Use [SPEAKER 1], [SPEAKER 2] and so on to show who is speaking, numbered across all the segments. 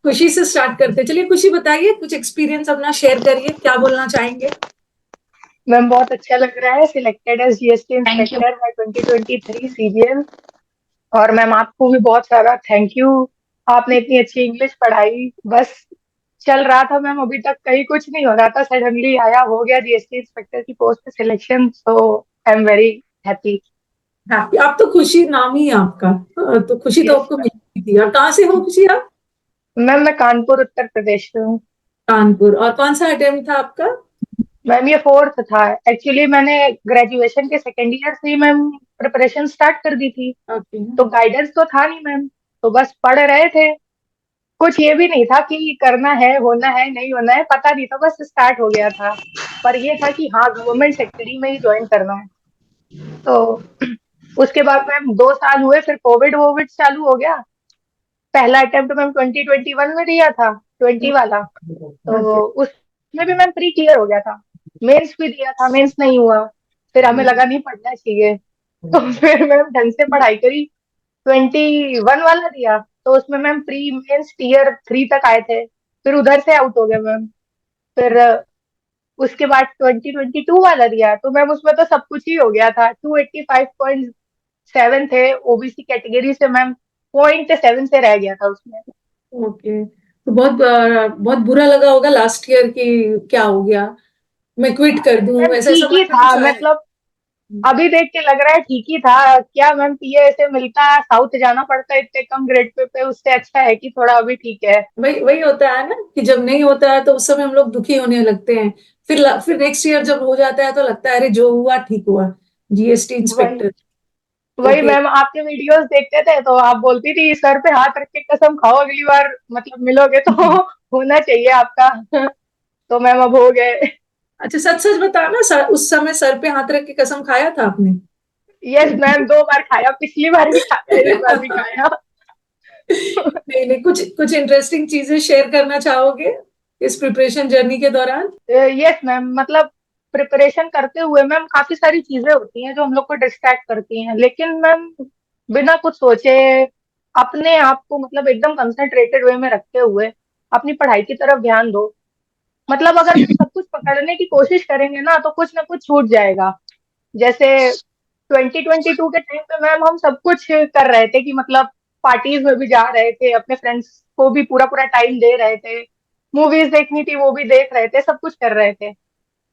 [SPEAKER 1] खुशी से स्टार्ट करते हैं। चलिए खुशी, बताइए, कुछ एक्सपीरियंस अपना शेयर करिए, क्या बोलना चाहेंगे।
[SPEAKER 2] मैम बहुत अच्छा लग रहा है, selected as GST
[SPEAKER 3] thank you.
[SPEAKER 2] Inspector by 2023 CGL. और मैम आपको भी बहुत सारा थैंक यू। आपने इतनी अच्छी इंग्लिश पढ़ाई। बस चल रहा था मैम, अभी तक कहीं कुछ नहीं हो रहा था, सडनली आया, हो गया जीएसटी इंस्पेक्टर की पोस्ट पे selection, so I am very happy.
[SPEAKER 1] Happy? आप तो खुशी नाम ही है आपका, तो खुशी तो
[SPEAKER 2] यस
[SPEAKER 1] आपको
[SPEAKER 2] मैम।
[SPEAKER 1] मिली थी। और कहाँ से हो खुशी आप?
[SPEAKER 2] मैम मैं कानपुर उत्तर प्रदेश से हूँ।
[SPEAKER 1] कानपुर। और कौन सा अटेम्प्ट था आपका?
[SPEAKER 2] मैम ये फोर्थ था। एक्चुअली मैंने ग्रेजुएशन के सेकेंड ईयर से ही मैम प्रिपरेशन स्टार्ट कर दी थी।
[SPEAKER 1] ओके।
[SPEAKER 2] तो गाइडेंस तो था नहीं मैम, तो बस पढ़ रहे थे। कुछ ये भी नहीं था कि करना है, होना है, नहीं होना है, पता नहीं था, बस स्टार्ट हो गया था। पर ये था कि हाँ गवर्नमेंट सेक्टर ही में ही ज्वाइन करना है। तो उसके बाद मैम 2 साल हुए, फिर कोविड वोविड चालू हो गया। पहला अटेम्प्ट मैम 2021 में दिया था, 20 वाला।
[SPEAKER 1] ओके।
[SPEAKER 2] तो उसमें भी मैम प्री क्लियर हो गया था। मेंस भी दिया था, मेंस नहीं हुआ। फिर हमें लगा नहीं पढ़ना चाहिए, तो फिर मैम ढंग से पढ़ाई करी। 21 वाला दिया, तो उसमें मैम प्री मेंस टीयर 3 तक आए थे। फिर उधर से आउट हो गए मैम। फिर उसके बाद 2022 वाला दिया, तो मैम उसमें तो सब कुछ ही हो गया था। 285.7 थे ओबीसी कैटेगरी से मैम, 0.7 से रह गया था उसमें।
[SPEAKER 1] ओके, तो बहुत बहुत बुरा लगा होगा लास्ट ईयर की, क्या हो गया, मैं क्विट कर दूं,
[SPEAKER 2] मैम
[SPEAKER 1] ऐसा ऐसा
[SPEAKER 2] ठीक
[SPEAKER 1] मन
[SPEAKER 2] ही
[SPEAKER 1] में
[SPEAKER 2] था,
[SPEAKER 1] कुछ आया?
[SPEAKER 2] मतलब अभी देख के लग रहा है ठीक ही था। क्या मैम पीए ऐसे मिलता, साउथ जाना पड़ता है इतने कम ग्रेड पे, उससे अच्छा है कि थोड़ा अभी ठीक है।
[SPEAKER 1] वही वही होता है ना, कि जब नहीं होता है तो उस समय हम लोग दुखी होने लगते हैं। फिर नेक्स्ट ईयर जब हो जाता है तो लगता है अरे जो हुआ ठीक हुआ। जीएसटी
[SPEAKER 2] वही
[SPEAKER 1] इंस्पेक्टर।
[SPEAKER 2] वही
[SPEAKER 1] ओके।
[SPEAKER 2] मैम आपके वीडियोस देखते थे तो आप बोलती थी सर पे हाथ रख के कसम खाओ, अगली बार मतलब मिलोगे तो होना चाहिए आपका। तो मैम अब हो गए।
[SPEAKER 1] अच्छा, सच सच बताना, उस समय सर पे हाथ रख के कसम खाया था आपने?
[SPEAKER 2] यस मैम 2 बार खाया, पिछली बार भी खाया, इस बार भी खाया।
[SPEAKER 1] नहीं नहीं, कुछ कुछ इंटरेस्टिंग चीजें शेयर करना चाहोगे इस प्रिपरेशन जर्नी के दौरान?
[SPEAKER 2] यस मैम, मतलब प्रिपरेशन करते हुए मैम काफी सारी चीजें होती हैं जो हम लोग को डिस्ट्रैक्ट करती हैं, लेकिन मैम बिना कुछ सोचे अपने आप को मतलब एकदम कंसंट्रेटेड वे में रखते हुए अपनी पढ़ाई की तरफ ध्यान दो। मतलब अगर सब कुछ पकड़ने की कोशिश करेंगे ना तो कुछ ना कुछ छूट जाएगा। जैसे 2022 के टाइम पे मैम हम सब कुछ कर रहे थे कि मतलब पार्टीज में भी जा रहे थे, अपने फ्रेंड्स को भी पूरा पूरा टाइम दे रहे थे, मूवीज देखनी थी वो भी देख रहे थे, सब कुछ कर रहे थे।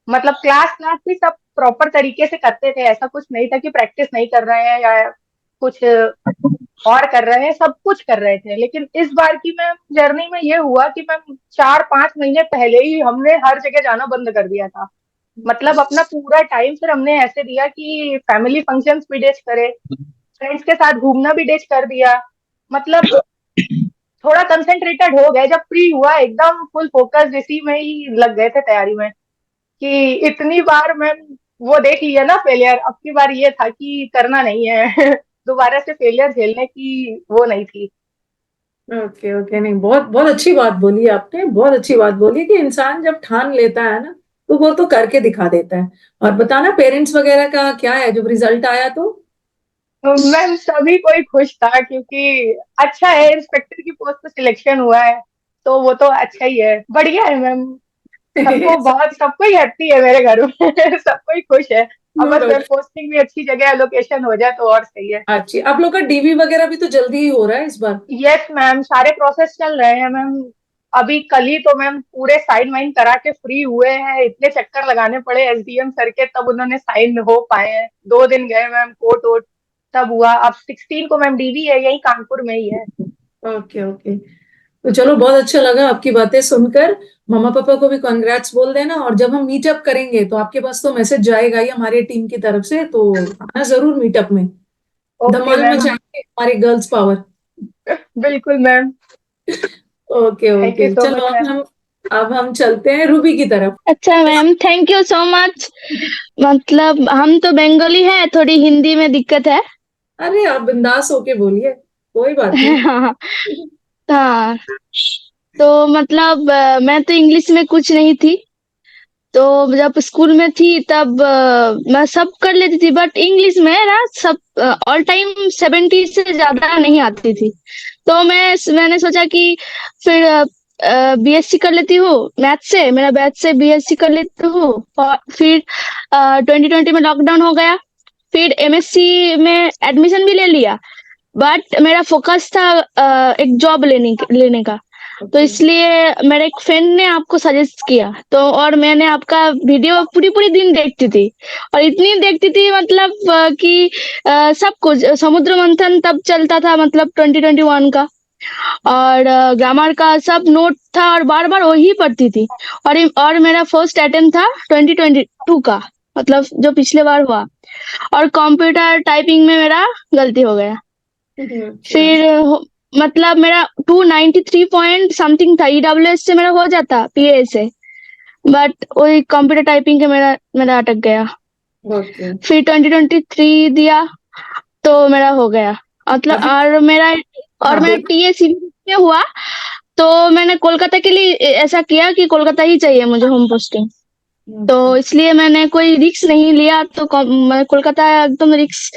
[SPEAKER 2] मतलब क्लास क्लास भी सब प्रॉपर तरीके से करते थे, ऐसा कुछ नहीं था कि प्रैक्टिस नहीं कर रहे हैं या कुछ और कर रहे हैं, सब कुछ कर रहे थे। लेकिन इस बार की मैम जर्नी में ये हुआ कि मैम 4-5 महीने पहले ही हमने हर जगह जाना बंद कर दिया था। मतलब अपना पूरा टाइम फिर हमने ऐसे दिया कि फैमिली फंक्शंस भी डेच करे, फ्रेंड्स के साथ घूमना भी डेच कर दिया। मतलब थोड़ा कंसेंट्रेटेड हो गए, जब फ्री हुआ एकदम फुल फोकस इसी में ही लग गए थे तैयारी में। कि इतनी बार मैम वो देख लिया ना फेलियर, अब की बार ये था कि करना नहीं है। दोबारा से फेलियर झेलने की वो नहीं थी।
[SPEAKER 1] ओके ओके, नहीं, बहुत बहुत अच्छी बात बोली आपने, बहुत अच्छी बात बोली कि इंसान जब ठान लेता है ना तो वो तो करके दिखा देता है। और बताना, पेरेंट्स वगैरह का क्या है जब रिजल्ट आया तो?
[SPEAKER 2] तो मैम सभी कोई खुश था क्योंकि अच्छा है, इंस्पेक्टर की पोस्ट पे सिलेक्शन हुआ है, तो वो तो अच्छा ही है, बढ़िया है मैम। सबको बहुत सबको ही हैप्पी है मेरे घर में। सबको ही खुश है। अब बस मैम पोस्टिंग भी अच्छी जगह लोकेशन हो जाए तो और सही है।
[SPEAKER 1] अच्छी। आप लोग का डीवी वगैरह भी तो जल्दी ही हो रहा है इस बार।
[SPEAKER 2] यस मैम सारे प्रोसेस चल रहे हैं मैम। अभी कल ही तो मैम पूरे साइन वाइन करा के फ्री हुए हैं, इतने चक्कर लगाने पड़े एसडीएम सर के तब उन्होंने साइन हो पाए हैं। 2 दिन गए मैम, कोर्ट वोट तब हुआ। अब 16 को मैम डीवी है, यही कानपुर में ही है।
[SPEAKER 1] ओके ओके, तो चलो, बहुत अच्छा लगा आपकी बातें सुनकर। मम्मा पापा को भी कॉन्ग्रेट्स बोल देना, और जब हम मीटअप करेंगे तो आपके पास तो मैसेज जाएगा ही हमारे टीम की तरफ से, तो आना जरूर मीटअप में।
[SPEAKER 2] ओके
[SPEAKER 1] धमाल
[SPEAKER 2] मैम।
[SPEAKER 1] मचाएंगे हमारे गर्ल्स पावर।
[SPEAKER 2] बिल्कुल ma'am.
[SPEAKER 1] Okay
[SPEAKER 2] thank you
[SPEAKER 1] okay,
[SPEAKER 2] so
[SPEAKER 1] चलो
[SPEAKER 2] मच मैम।
[SPEAKER 1] अब हम चलते हैं रूबी की तरफ।
[SPEAKER 3] अच्छा ma'am, thank you so much. मतलब हम तो बंगाली हैं, थोड़ी हिंदी में दिक्कत है।
[SPEAKER 1] अरे आप बिंदास होके बोलिए, कोई बात नहीं।
[SPEAKER 3] हाँ। हाँ। तो मतलब मैं तो इंग्लिश में कुछ नहीं थी। तो जब स्कूल में थी तब मैं सब कर लेती थी, बट इंग्लिश में ना सब ऑल टाइम 70 से ज्यादा नहीं आती थी। तो मैंने सोचा कि फिर बीएससी कर लेती हूँ मैथ से, मेरा मैथ से बीएससी कर लेती हूँ। और फिर 2020 में लॉकडाउन हो गया, फिर एमएससी में एडमिशन भी ले लिया, बट मेरा फोकस था एक जॉब लेने का। तो इसलिए मेरे एक फ्रेंड ने आपको सजेस्ट किया, तो और मैंने आपका वीडियो पूरी पूरी दिन देखती थी, और इतनी देखती थी मतलब कि सब कुछ समुद्र मंथन तब चलता था, मतलब 2021 का, और ग्रामर का सब नोट था और बार बार वही पढ़ती थी। और मेरा फर्स्ट अटेम्प्ट था 2022 का, मतलब जो पिछले बार हुआ, और कंप्यूटर टाइपिंग में मेरा गलती हो गया। फिर मतलब मेरा 293 पॉइंट समथिंग था, ईडब्ल्यूएस से मेरा हो जाता पीए से, बट वही कंप्यूटर टाइपिंग के मेरा अटक गया।
[SPEAKER 1] ओके।
[SPEAKER 3] फिर 2023 दिया तो मेरा हो गया, मतलब और मेरा
[SPEAKER 1] हाँ,
[SPEAKER 3] टीएसी में हुआ। तो मैंने कोलकाता के लिए ऐसा किया कि कोलकाता ही चाहिए मुझे होम पोस्टिंग, तो इसलिए मैंने कोई रिक्स नहीं लिया। तो मैं कोलकाता एकदम रिक्स,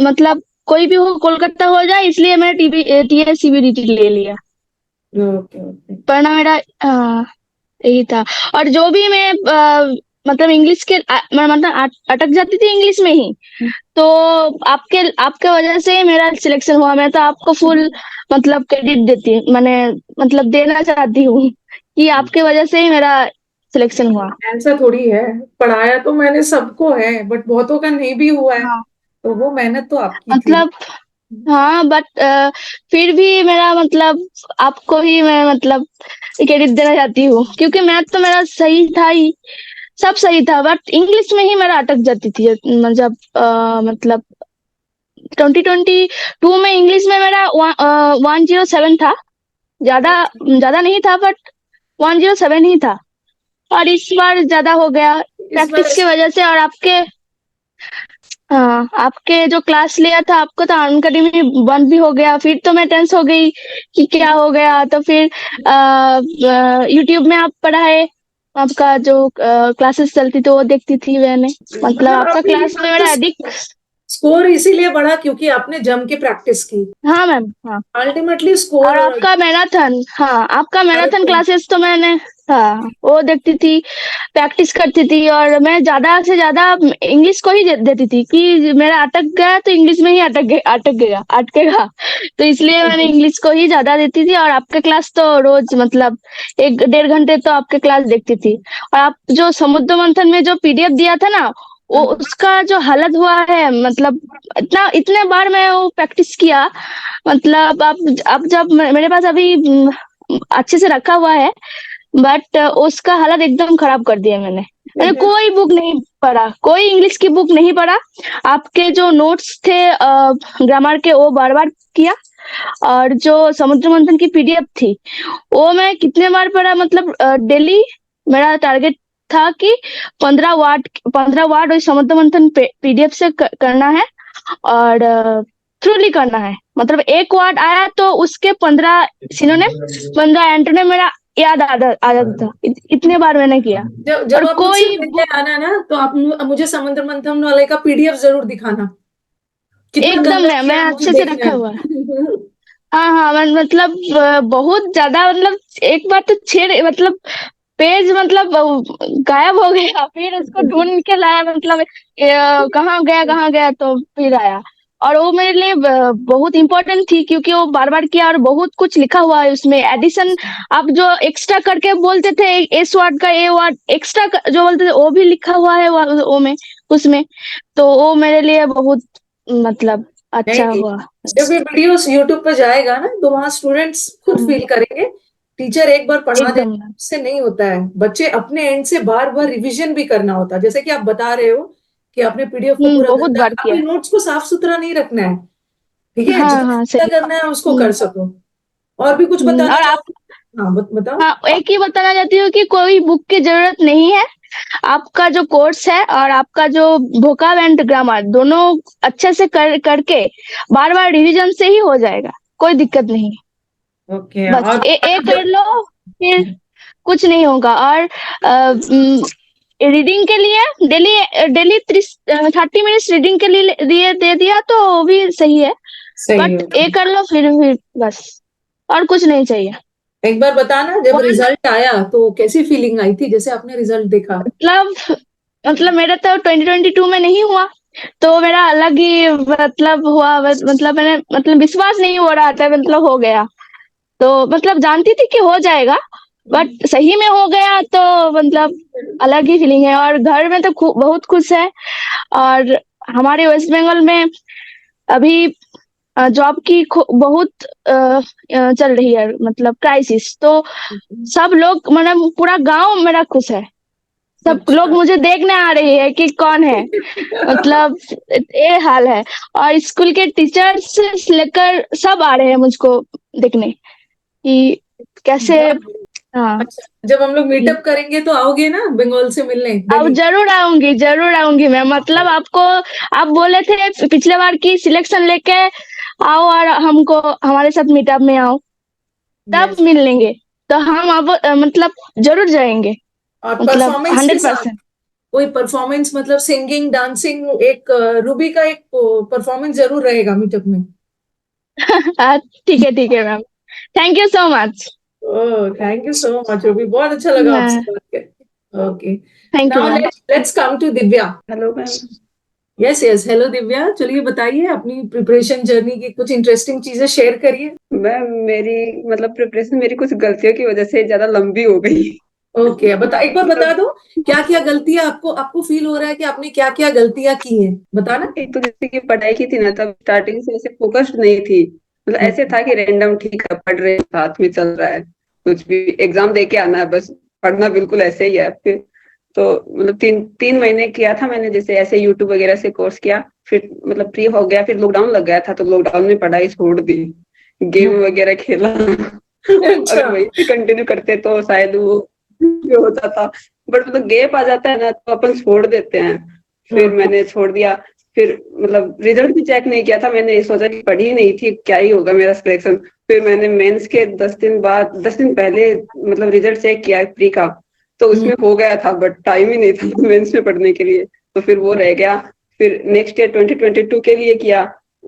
[SPEAKER 3] मतलब कोई भी हो कोलकाता हो जाए, इसलिए मैंने टीएससीबीटी ले लिया।
[SPEAKER 1] Okay okay.
[SPEAKER 3] पढ़ना मेरा यही था। और जो भी मैं मतलब इंग्लिश के मैं मतलब अटक जाती थी इंग्लिश में ही, तो आपके वजह से ही मेरा सिलेक्शन हुआ। मैं तो आपको फुल मतलब क्रेडिट देती, मैंने मतलब देना चाहती हूँ कि आपके वजह से ही मेरा सिलेक्शन हुआ।
[SPEAKER 1] ऐसा थोड़ी है, पढ़ाया तो मैंने सबको है, बट बहुतों का नहीं भी हुआ है,
[SPEAKER 3] हाँ,
[SPEAKER 1] तो वो मेहनत तो आपकी थी।
[SPEAKER 3] मतलब हाँ, बट फिर भी मेरा मतलब आपको ही मैं मतलब क्रेडिट देना चाहती हूँ, क्योंकि मैथ तो मेरा सही था ही, सब सही था, बट इंग्लिश में ही मेरा अटक जाती थी। जब मतलब 2022 में इंग्लिश में मेरा 107 था, ज्यादा ज्यादा नहीं था, बट 107 ही था। और इस बार ज्यादा हो गया
[SPEAKER 1] इस बार
[SPEAKER 3] प्रैक्टिस की वजह से। और आपके जो क्लास लिया था, आपको तो अनअकैडमी बंद भी हो गया, फिर तो मैं टेंस हो गई कि क्या हो गया। तो फिर यूट्यूब में आप पढ़ाए, आपका जो क्लासेस चलती थी वो देखती थी मैंने, मतलब आपका
[SPEAKER 1] आपने
[SPEAKER 3] क्लास में मेरा अधिक।
[SPEAKER 1] स्कोर इसीलिए बढ़ा क्योंकि आपने जम के प्रैक्टिस की,
[SPEAKER 3] हाँ मैम, हाँ।
[SPEAKER 1] अल्टीमेटली
[SPEAKER 3] और
[SPEAKER 1] स्कोर।
[SPEAKER 3] आपका मैराथन, हाँ, आपका मैराथन
[SPEAKER 1] तो
[SPEAKER 3] क्लासेस तो मैंने, हाँ, वो देखती थी, प्रैक्टिस करती थी। और मैं ज्यादा से ज्यादा इंग्लिश को ही देती थी कि मेरा अटक गया तो इंग्लिश में ही अटकेगा। तो इसलिए मैंने इंग्लिश को ही ज्यादा देती थी। और आपके क्लास तो रोज मतलब 1-1.5 घंटे तो आपके क्लास देखती थी। और आप जो समुद्र मंथन में जो पीडीएफ दिया था ना, वो उसका जो हालत हुआ है, मतलब इतने बार मैं वो प्रैक्टिस किया, मतलब आप जब मेरे पास अभी अच्छे से रखा हुआ है, बट उसका हालत एकदम खराब कर दिया मैंने कोई बुक नहीं पढ़ा, कोई इंग्लिश की बुक नहीं पढ़ा। आपके जो नोट्स थे ग्रामर के, वो बार बार किया। और जो समुद्र मंथन की पीडीएफ थी, वो मैं कितने बार पढ़ा, मतलब डेली मेरा टारगेट था कि 15 वार्ड उस समुद्र मंथन पीडीएफ से करना है, और थ्रूली करना है। मतलब एक वार्ड आया तो उसके 15 सिनोनिम, 15 एंटोनिम मेरा याद आ जाता था। इतने बार मैंने किया।
[SPEAKER 1] जब
[SPEAKER 3] और
[SPEAKER 1] आप मुझसे
[SPEAKER 3] कोई
[SPEAKER 1] मिलने
[SPEAKER 3] बुक,
[SPEAKER 1] आना ना, तो आप मुझे समुद्र मंथन वाले का पीडीएफ जरूर दिखाना, कितना
[SPEAKER 3] एकदम
[SPEAKER 1] गंदा
[SPEAKER 3] मैं
[SPEAKER 1] किया है, मुझे
[SPEAKER 3] अच्छे से
[SPEAKER 1] देखना
[SPEAKER 3] रखा हुआ है।
[SPEAKER 1] है।
[SPEAKER 3] हाँ हाँ, मतलब बहुत ज्यादा, मतलब एक बार तो 6 मतलब पेज मतलब गायब हो गया, फिर उसको ढूंढ के लाया, मतलब कहाँ गया, तो फिर आया। और वो मेरे लिए बहुत इंपॉर्टेंट थी, क्योंकि वो बार बार किया, और बहुत कुछ लिखा हुआ है उसमें एडिशन। आप जो एक्स्ट्रा करके बोलते थे, एस वर्ड का ए वर्ड एक्स्ट्रा जो बोलते थे, वो भी लिखा हुआ है वो में, उसमें। तो वो मेरे लिए बहुत मतलब अच्छा
[SPEAKER 1] नहीं,
[SPEAKER 3] हुआ।
[SPEAKER 1] जब ये वीडियोस यूट्यूब पे जाएगा ना, तो वहां स्टूडेंट्स खुद फील करेंगे। टीचर एक बार पढ़ा दे
[SPEAKER 3] एकदम।
[SPEAKER 1] उससे नहीं होता है, बच्चे अपने एंड से बार बार रिवीजन भी करना होता है। जैसे कि आप बता रहे हो कि आपने पीडीएफ को पूरा
[SPEAKER 3] बहुत
[SPEAKER 1] गंदा,
[SPEAKER 3] बार
[SPEAKER 1] अपने
[SPEAKER 3] किया।
[SPEAKER 1] नोट्स को साफ सुथरा नहीं रखना है, ठीक है,
[SPEAKER 3] हाँ
[SPEAKER 1] जितना
[SPEAKER 3] हाँ,
[SPEAKER 1] गंदा
[SPEAKER 3] सही।
[SPEAKER 1] करना है उसको कर
[SPEAKER 3] हम्म,
[SPEAKER 1] सको। और भी कुछ बताना
[SPEAKER 3] और आप,
[SPEAKER 1] चाहो? हाँ, बताओ।
[SPEAKER 3] हाँ, एक ही बताना चाहती हूँ कि कोई बुक की जरूरत नहीं है। आपका जो कोर्स है और आपका जो वोकाब एंड ग्रामर दोनों अच्छे से करके बार बार रिवीजन से ही हो जाएगा, कोई दिक्कत नहीं।
[SPEAKER 1] ओके।
[SPEAKER 3] बस
[SPEAKER 1] और
[SPEAKER 3] कर लो, फिर कुछ नहीं होगा। और रीडिंग के लिए डेली डेली 30 मिनट्स रीडिंग के लिए दे दिया तो वो भी सही है,
[SPEAKER 1] सही
[SPEAKER 3] बट
[SPEAKER 1] है।
[SPEAKER 3] ये कर लो फिर बस, और कुछ नहीं चाहिए।
[SPEAKER 1] एक बार बताना, जब
[SPEAKER 3] और
[SPEAKER 1] रिजल्ट आया तो कैसी फीलिंग आई थी जैसे आपने रिजल्ट देखा?
[SPEAKER 3] मतलब मेरा तो 2022 में नहीं हुआ, तो मेरा अलग ही मतलब हुआ, मतलब मैंने मतलब विश्वास नहीं हो रहा था, मतलब हो गया तो मतलब जानती थी कि हो जाएगा, बट सही में हो गया तो मतलब अलग ही फीलिंग है। और घर में तो बहुत खुश है। और हमारे वेस्ट बंगाल में अभी जॉब की बहुत चल रही है, मतलब क्राइसिस, तो सब लोग मतलब पूरा गांव मेरा खुश है, सब लोग
[SPEAKER 1] अच्छा।
[SPEAKER 3] मुझे देखने आ रही है कि कौन है, मतलब ये हाल है। और स्कूल के टीचर्स से लेकर सब आ रहे हैं मुझको देखने कि कैसे।
[SPEAKER 1] बहुत।
[SPEAKER 3] हाँ
[SPEAKER 1] अच्छा, जब हम लोग मीटअप करेंगे तो आओगे ना बंगाल से मिलने
[SPEAKER 3] अब
[SPEAKER 1] दिल्ली?
[SPEAKER 3] जरूर आऊंगी मैं, मतलब आपको, आप बोले थे पिछले बार की सिलेक्शन लेके आओ और हमको हमारे साथ मीटअप में आओ, तब
[SPEAKER 1] यस।
[SPEAKER 3] मिल लेंगे, तो हम अब मतलब जरूर जाएंगे,
[SPEAKER 1] और
[SPEAKER 3] मतलब
[SPEAKER 1] परफॉर्मेंस के साथ
[SPEAKER 3] 100%।
[SPEAKER 1] कोई परफॉर्मेंस, मतलब सिंगिंग डांसिंग, एक रूबी का एक परफॉर्मेंस जरूर रहेगा मीटअप में।
[SPEAKER 3] ठीक है ma'am, thank you so much.
[SPEAKER 1] Oh, thank you so much Ruby, बहुत अच्छा लगा आपसे बात करके। Okay,
[SPEAKER 3] thank you
[SPEAKER 1] now
[SPEAKER 3] ma'am.
[SPEAKER 1] Let's come to Divya.
[SPEAKER 4] Hello ma'am.
[SPEAKER 1] Yes yes, hello Divya, चलिए बताइए अपनी प्रिपरेशन जर्नी की कुछ इंटरेस्टिंग चीजें शेयर करिए।
[SPEAKER 4] मैम मेरी मतलब प्रिपरेशन मेरी कुछ गलतियों की वजह से ज्यादा लंबी हो गई।
[SPEAKER 1] ओके, बता, एक बार बता
[SPEAKER 4] मतलब
[SPEAKER 1] दो क्या क्या गलतियां आपको आपको फील हो रहा है कि आपने क्या क्या गलतियां की हैं, बताना।
[SPEAKER 4] एक तो जैसे कि पढ़ाई की थी ना, तब स्टार्टिंग से ऐसे फोकस्ड नहीं थी। मतलब ऐसे था कि रैंडम, ठीक है पढ़ रहे हैं, साथ में चल रहा है, कुछ भी एग्जाम दे के आना है बस, पढ़ना बिल्कुल ऐसे ही है। फिर तो मतलब तीन तीन महीने किया था मैंने, जैसे ऐसे यूट्यूब वगैरह से कोर्स किया। फिर मतलब फ्री हो गया, फिर लॉकडाउन लग गया था, तो लॉकडाउन में पढ़ाई छोड़ दी, गेम वगैरह खेला।
[SPEAKER 1] अच्छा।
[SPEAKER 4] अगर वही से कंटिन्यू करते तो शायद वो भी होता था। बट मतलब गैप आ जाता है ना, तो अपन छोड़ देते हैं। फिर
[SPEAKER 1] ओके।
[SPEAKER 4] मैंने छोड़ दिया। फिर मतलब रिजल्ट भी चेक नहीं किया था मैंने, ये सोचा कि पढ़ी नहीं थी, क्या ही होगा मेरा सिलेक्शन। फिर मैंने मेंस के 10 दिन बाद, 10 दिन पहले मतलब रिजल्ट चेक किया प्री का, तो उसमें हो गया था, बट टाइम ही नहीं था मेंस में पढ़ने के लिए, तो फिर वो रह गया। फिर नेक्स्ट ईयर 2022 के लिए किया।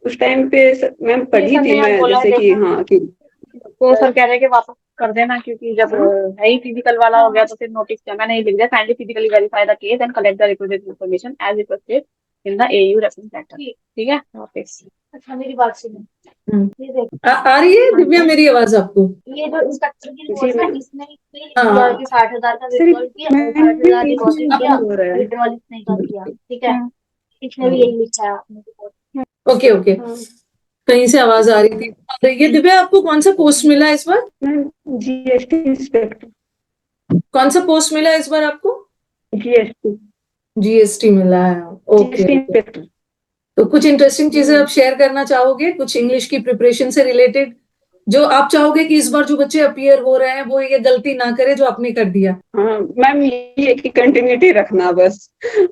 [SPEAKER 4] उस टाइम पे मैम
[SPEAKER 2] ये
[SPEAKER 4] पढ़ी
[SPEAKER 2] सर
[SPEAKER 4] थी
[SPEAKER 2] ने यार
[SPEAKER 4] मैं,
[SPEAKER 2] बोला है,
[SPEAKER 4] जैसे कि
[SPEAKER 2] देखना
[SPEAKER 4] हाँ कि
[SPEAKER 2] तो सर कह रहे हैं कि वापस कर देना, क्योंकि जब
[SPEAKER 4] हाँ,
[SPEAKER 2] है ही फिजिकल वाला हो गया तो फिर नोटिस जमा नहीं लिख दिया, kindly physically verify the case and collect the requisite information as requested in the AU reference letter. ठीक है वापस। अच्छा मेरी बात सुनो, ये देखो,
[SPEAKER 1] आ रही है
[SPEAKER 2] हाँ
[SPEAKER 1] दिव्या
[SPEAKER 2] जी,
[SPEAKER 1] मेरी आवाज आपको?
[SPEAKER 2] ये जो इंस्पेक्टर की
[SPEAKER 4] जी
[SPEAKER 2] रिपोर्ट है
[SPEAKER 4] मैम।
[SPEAKER 2] इसमें दिया
[SPEAKER 1] हाँ।
[SPEAKER 2] कि 60,000 का
[SPEAKER 4] सर
[SPEAKER 2] विड्रॉल किया,
[SPEAKER 4] मैम
[SPEAKER 2] 60,000
[SPEAKER 4] बीच
[SPEAKER 2] डिपॉजिट
[SPEAKER 4] में
[SPEAKER 2] किया,
[SPEAKER 4] बंद हो रहा है।
[SPEAKER 2] विड्रॉल इसने कर दिया। ठीक है, इसने भी यही लिखा है अपने रिपोर्ट।
[SPEAKER 1] ओके ओके,
[SPEAKER 4] हाँ
[SPEAKER 1] कहीं से आवाज आ रही थी। और ये दिव्या, आपको कौन सा पोस्ट मिला इस बार?
[SPEAKER 4] Ma'am, GST inspector.
[SPEAKER 1] कौन सा पोस्ट मिला इस बार आपको?
[SPEAKER 4] जीएसटी,
[SPEAKER 1] जीएसटी मिला है। Okay
[SPEAKER 4] GST
[SPEAKER 1] okay.
[SPEAKER 4] इंस्पेक्टर।
[SPEAKER 1] तो कुछ इंटरेस्टिंग चीजें आप शेयर करना चाहोगे, कुछ इंग्लिश की प्रिपरेशन से रिलेटेड, जो आप चाहोगे कि इस बार जो बच्चे अपीयर हो रहे हैं वो ये गलती ना करे जो आपने कर दिया?
[SPEAKER 4] हाँ मैम, ये है कि कंटिन्यूटी रखना बस,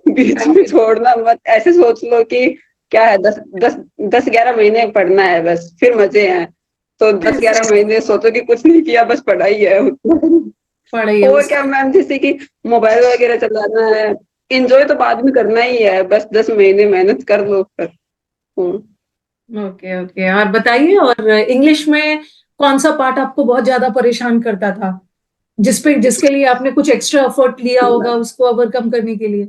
[SPEAKER 4] बीच में छोड़ना मत। ऐसे सोच लो कि क्या है, 10-11 महीने पढ़ना है बस, फिर मजे हैं। तो 10-11 महीने सोचो कि कुछ नहीं किया, बस पढ़ाई है।
[SPEAKER 1] पढ़ाई है
[SPEAKER 4] और
[SPEAKER 1] उसका।
[SPEAKER 4] क्या मैम, जैसे कि मोबाइल वगैरह चलाना है, इंजॉय तो बाद में करना ही है, बस 10 महीने मेहनत कर लो फिर। हम्म।
[SPEAKER 1] ओके ओके, और बताइए, और इंग्लिश में कौन सा पार्ट आपको बहुत ज्यादा परेशान करता था, जिसके लिए आपने कुछ एक्स्ट्रा एफर्ट लिया होगा उसको ओवरकम करने के लिए?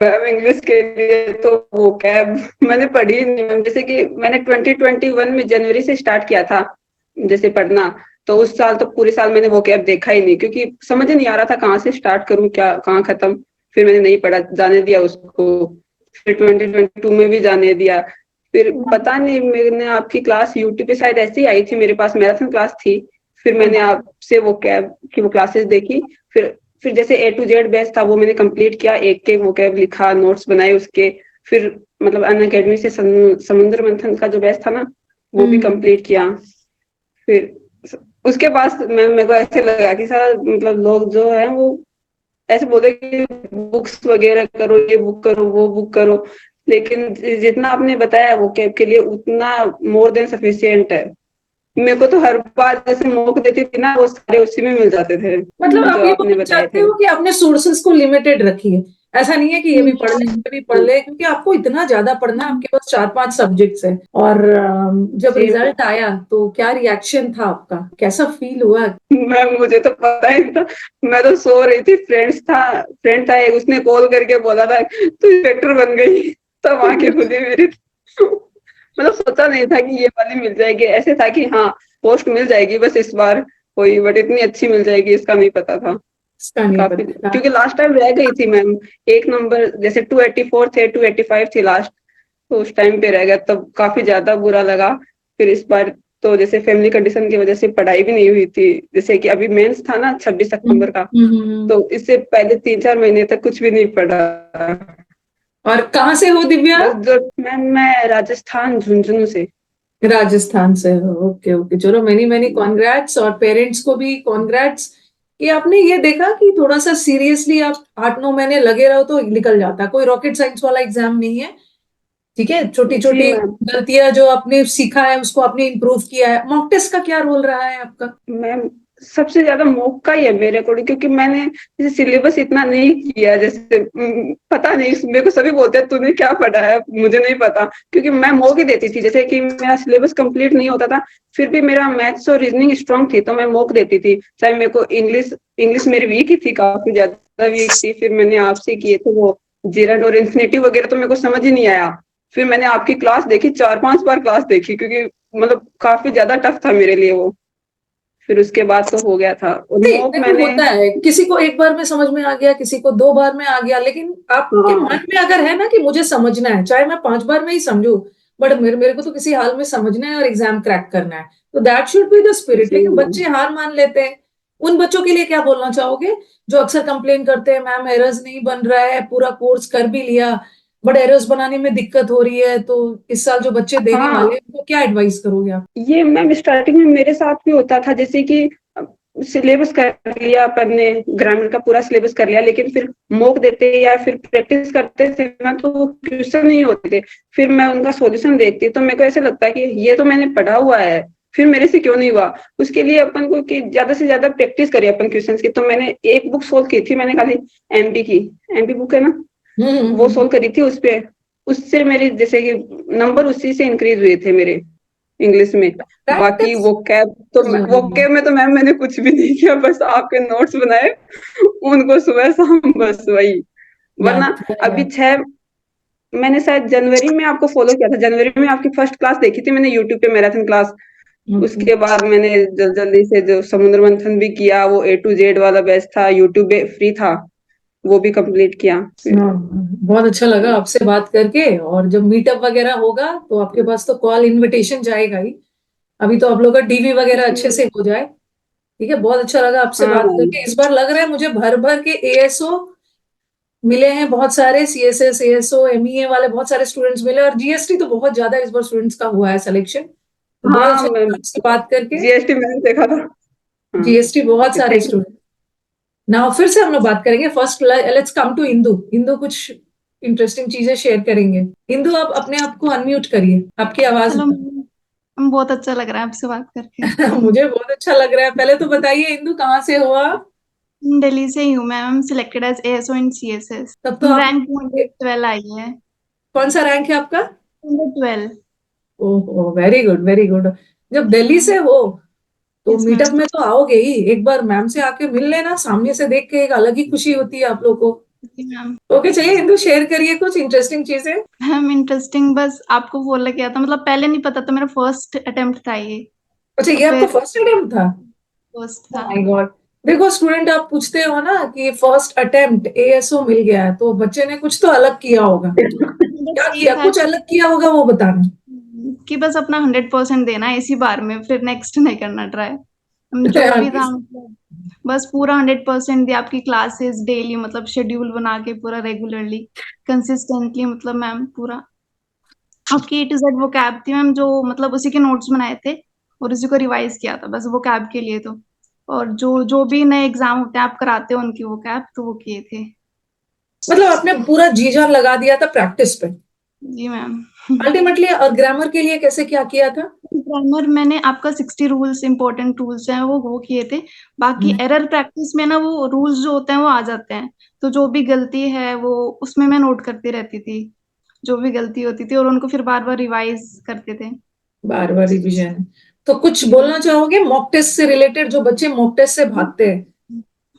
[SPEAKER 4] मैम इंग्लिश के लिए तो वो कैब मैंने पढ़ी ही नहीं मैम। जैसे कि मैंने 2021 में जनवरी से स्टार्ट किया था जैसे पढ़ना, तो उस साल तो पूरे साल मैंने वो कैब देखा ही नहीं, क्योंकि समझ नहीं आ रहा था कहाँ से स्टार्ट करूँ, क्या कहाँ खत्म। फिर मैंने नहीं पढ़ा, जाने दिया उसको। फिर 2022 में भी जाने दिया। फिर पता नहीं, मैंने आपकी क्लास यूट्यूब पे शायद ऐसे ही आई थी, मेरे पास मैराथन क्लास थी। फिर मैंने आपसे वो कैब की वो क्लासेस देखी। फिर जैसे A to Z बैच था वो मैंने कंप्लीट किया, एक के वो कैब लिखा, नोट्स बनाए उसके। फिर मतलब अन अकेडमी से समुद्र मंथन का जो बैच था ना, वो भी कंप्लीट किया। फिर उसके बाद मेरे को ऐसे लगा कि सारा मतलब लोग जो है वो ऐसे बोले कि बुक्स वगैरह करो, ये बुक करो, वो बुक करो, लेकिन जितना आपने बताया वो कैब के लिए, उतना मोर देन सफिशियंट है। मेरे को तो हर बार जैसे मॉक देती थी ना, वो सारे उसी में मिल जाते थे
[SPEAKER 1] मतलब आप
[SPEAKER 4] जो
[SPEAKER 1] ये
[SPEAKER 4] आपने
[SPEAKER 1] बोलना
[SPEAKER 4] बताए
[SPEAKER 1] चाहते
[SPEAKER 4] थे।
[SPEAKER 1] हो कि आपने सोर्सेस को लिमिटेड रखिए, ऐसा नहीं है कि ये भी पढ़ ले,
[SPEAKER 3] हम्म,
[SPEAKER 1] ये भी पढ़ ले, क्योंकि आपको इतना ज्यादा पढ़ना है, आपके पास 4-5 सब्जेक्ट्स है। और जब
[SPEAKER 4] जी
[SPEAKER 1] रिजल्ट आया तो क्या रिएक्शन था आपका, कैसा फील हुआ?
[SPEAKER 4] मैम, मुझे तो पता ही नहीं था। मैं तो सो रही थी, फ्रेंड था एक, उसने कॉल करके बोला था तू इंस्पेक्टर बन गई, तब आंखें खुली मेरी। मतलब सोचा नहीं था कि ये वाली मिल जाएगी, ऐसे था कि हाँ पोस्ट मिल जाएगी बस इस बार कोई, बट इतनी अच्छी मिल जाएगी इसका नहीं पता था।
[SPEAKER 1] इसका नहीं
[SPEAKER 4] काफी,
[SPEAKER 1] पता था।
[SPEAKER 4] क्योंकि लास्ट टाइम रह गई थी मैम, एक नंबर जैसे 284 थे, 285 थी लास्ट, तो उस टाइम पे रह गया, तब काफी ज्यादा बुरा लगा। फिर इस बार तो जैसे फैमिली कंडीशन की वजह से पढ़ाई भी नहीं हुई थी, जैसे कि अभी मेंस था ना 26 अक्टूबर का,
[SPEAKER 1] हम्म।
[SPEAKER 4] तो इससे पहले 3-4 महीने तक कुछ भी नहीं पढ़ा।
[SPEAKER 1] और कहाँ से हो दिव्या?
[SPEAKER 4] बस जो मैम, मैं राजस्थान झुंझुनू से।
[SPEAKER 1] राजस्थान से हो, ओके ओके, चलो मेनी मेनी कॉन्ग्रेट्स, और पेरेंट्स को भी कॉन्ग्रेट्स कि आपने ये देखा कि थोड़ा सा सीरियसली आप 8-9 महीने लगे रहो तो निकल जाता, कोई रॉकेट साइंस वाला एग्जाम नहीं है। ठीक है, छोटी
[SPEAKER 4] जी
[SPEAKER 1] छोटी
[SPEAKER 4] मैम।
[SPEAKER 1] गलतियां जो आपने सीखा है उसको आपने इम्प्रूव किया है। मॉक टेस्ट का क्या रोल रहा है आपका?
[SPEAKER 4] मैम, सबसे ज्यादा मौका ही है मेरे अकॉर्डिंग, क्योंकि मैंने जैसे सिलेबस इतना नहीं किया, जैसे पता नहीं, मेरे को सभी बोलते हैं तूने क्या पढ़ा है, मुझे नहीं पता, क्योंकि मैं मॉक ही देती थी, जैसे कि मेरा सिलेबस कंप्लीट नहीं होता था, फिर भी मेरा मैथ्स और रीजनिंग स्ट्रांग थी तो मैं मॉक देती थी। चाहे मेरे को इंग्लिश इंग्लिश मेरी वीक ही थी, काफी ज्यादा वीक थी, फिर मैंने आपसे किए थे वो जीरंड और इन्फिनिटी वगैरह, तो मेरे को समझ ही नहीं आया। फिर मैंने आपकी क्लास देखी, 4-5 बार क्लास देखी, क्योंकि मतलब काफी ज्यादा टफ था मेरे लिए वो। फिर उसके बाद तो हो गया था, और
[SPEAKER 1] नहीं
[SPEAKER 4] मॉक
[SPEAKER 1] देखो,
[SPEAKER 4] मैंने।
[SPEAKER 1] होता है किसी को एक बार में समझ में आ गया, किसी को 2 बार में आ गया, लेकिन आपके
[SPEAKER 4] हाँ
[SPEAKER 1] मन में अगर है ना कि मुझे समझना है, चाहे मैं 5 बार में ही समझू, बट मेरे को तो किसी हाल में समझना है और एग्जाम क्रैक करना है, तो that should be the spirit.
[SPEAKER 4] जी
[SPEAKER 1] लेकिन
[SPEAKER 4] मैम।
[SPEAKER 1] बच्चे हार मान लेते हैं। उन बच्चों के लिए क्या बोलना चाहोगे जो अक्सर कंप्लेन करते हैं, मैम एरर्स नहीं बन रहा है, पूरा कोर्स कर भी लिया बट एरर्स बनाने में दिक्कत हो रही है, तो इस साल जो बच्चे देने
[SPEAKER 4] हाँ,
[SPEAKER 1] वाले हैं उनको क्या एडवाइस करोगे आप?
[SPEAKER 4] ये मैम स्टार्टिंग में मेरे साथ भी होता था, जैसे कि सिलेबस कर लिया अपन ने, ग्रामर का पूरा सिलेबस कर लिया, लेकिन फिर मॉक देते या फिर प्रैक्टिस करते थे ना, तो क्वेश्चन नहीं होते थे। फिर मैं उनका सॉल्यूशन देखती तो मेरे को ऐसे लगता है कि ये तो मैंने पढ़ा हुआ है, फिर मेरे से क्यों नहीं हुआ। उसके लिए अपन को कि ज्यादा से ज्यादा प्रैक्टिस करिए अपन क्वेश्चंस की, तो मैंने एक बुक सोल्व की थी, मैंने खाली एमपी की, एमपी बुक है ना, वो सोल्व करी थी उस पे। उससे मेरे जैसे कि नंबर उसी से इंक्रीज हुए थे मेरे इंग्लिश में। बाकी
[SPEAKER 1] प्रैक्टिस
[SPEAKER 4] वो कैब तो वो
[SPEAKER 1] जरूरी है।
[SPEAKER 4] कैब में तो मैम मैंने कुछ भी नहीं किया, बस आपके नोट्स बनाए, उनको सुबह शाम, बस वही। वरना
[SPEAKER 1] याद
[SPEAKER 4] अभी
[SPEAKER 1] किया।
[SPEAKER 4] मैंने शायद जनवरी में आपको फॉलो किया था, जनवरी में आपकी फर्स्ट क्लास देखी थी मैंने यूट्यूब पे, मैराथन क्लास।
[SPEAKER 1] ओके।
[SPEAKER 4] उसके बाद मैंने जल्दी से जो समुद्र मंथन भी किया, वो A to Z वाला बैच था, यूट्यूब पे फ्री था, वो भी कंप्लीट किया फिर।
[SPEAKER 1] हाँ, बहुत अच्छा लगा आपसे बात करके, और जब मीटअप वगैरह होगा तो आपके पास तो कॉल इनविटेशन जाएगा ही। अभी तो आप लोग का डीवी वगैरह अच्छे से हो जाए। ठीक है, बहुत अच्छा लगा आपसे
[SPEAKER 4] हाँ
[SPEAKER 1] बात
[SPEAKER 4] मैम।
[SPEAKER 1] करके। इस बार लग रहा है मुझे भर भर के एएसओ मिले हैं, बहुत सारे सीएसएस एएसओ एमईए वाले बहुत सारे स्टूडेंट्स मिले, और जीएसटी तो बहुत ज्यादा इस बार स्टूडेंट्स का हुआ है सिलेक्शन, तो बहुत
[SPEAKER 4] हाँ
[SPEAKER 1] अच्छा
[SPEAKER 4] मैम,
[SPEAKER 1] लगा आपसे बात करके।
[SPEAKER 4] जीएसटी मैंने देखा था। हाँ,
[SPEAKER 1] जीएसटी बहुत सारे
[SPEAKER 4] थैंक यू।
[SPEAKER 1] स्टूडेंट। नाउ फिर से हम लोग बात करेंगे। First let's come to Indu. Indu कुछ इंटरेस्टिंग चीजें शेयर करेंगे। इंदु, आप अपने आप को अनम्यूट करिए, आपकी आवाज
[SPEAKER 5] हेलो मैम, बहुत अच्छा लग रहा है आपसे बात करके।
[SPEAKER 1] मुझे बहुत अच्छा लग रहा है। पहले तो बताइए इंदु, कहाँ से हो आप?
[SPEAKER 5] दिल्ली से ही हूँ मैम, सिलेक्टेड एज एएसओ इन सीएसएस।
[SPEAKER 1] तब तो आप,
[SPEAKER 5] रैंक 112 आई है।
[SPEAKER 1] कौन सा रैंक है आपका?
[SPEAKER 5] 112।
[SPEAKER 1] ओह, वेरी गुड वेरी गुड। जब दिल्ली से हो तो
[SPEAKER 5] यस
[SPEAKER 1] मीटअप
[SPEAKER 5] मैम।
[SPEAKER 1] में तो आओगे ही, एक बार मैम से आके मिल लेना, सामने से देख के एक अलग ही खुशी होती है आप लोग को।
[SPEAKER 5] जी मैम।
[SPEAKER 1] ओके, चलिए इंदु शेयर करिए कुछ इंटरेस्टिंग चीजें।
[SPEAKER 5] मैम इंटरेस्टिंग, बस आपको बोला गया था, मतलब पहले नहीं पता था, मेरा फर्स्ट अटेम्प्ट था ये।
[SPEAKER 1] अच्छा,
[SPEAKER 5] तो
[SPEAKER 1] ये आपका
[SPEAKER 5] फिर
[SPEAKER 1] फर्स्ट अटेम्प्ट था?
[SPEAKER 5] फर्स्ट
[SPEAKER 1] ओह
[SPEAKER 5] था।
[SPEAKER 1] My God. देखो स्टूडेंट, आप पूछते हो ना कि फर्स्ट अटेम्प्ट एएसओ मिल गया है, तो बच्चे ने कुछ तो अलग किया होगा।
[SPEAKER 5] बस
[SPEAKER 1] क्या
[SPEAKER 5] ये
[SPEAKER 1] किया,
[SPEAKER 5] था
[SPEAKER 1] कुछ अलग किया होगा, वो बताना।
[SPEAKER 5] कि बस अपना 100% देना है इसी बार में, फिर नेक्स्ट नहीं करना ट्राई। जो भी था मतलब बस पूरा 100% दिया। आपकी क्लासेस डेली मतलब शेड्यूल बना के पूरा रेगुलरली कंसिस्टेंटली, मतलब मैम पूरा आपकी A to Z वो कैब थी मैम, जो मतलब उसी के नोट्स बनाए थे और उसी को रिवाइज किया था बस वो कैब के लिए तो। और जो जो भी नए एग्जाम होते हैं आप कराते हो उनकी वो कैब, तो वो किए थे।
[SPEAKER 1] मतलब आपने पूरा जी जान लगा दिया था प्रैक्टिस पे।
[SPEAKER 5] जी मैम।
[SPEAKER 1] अल्टीमेटली ग्रामर के लिए कैसे क्या किया था?
[SPEAKER 5] ग्रामर मैंने आपका 60 रूल्स इम्पोर्टेंट रूल्स हैं वो किए थे। बाकी एरर प्रैक्टिस में ना वो रूल्स जो होते हैं वो आ जाते हैं। तो जो भी गलती है वो उसमें मैं नोट करती रहती थी। जो भी गलती होती थी और उनको फिर बार-बार रिवाइज करते थे।
[SPEAKER 1] बार बार रिवीजन। तो कुछ
[SPEAKER 5] जी
[SPEAKER 1] बोलना
[SPEAKER 5] मैम।
[SPEAKER 1] चाहोगे मॉक टेस्ट से रिलेटेड, जो बच्चे मॉक टेस्ट से भागते हैं?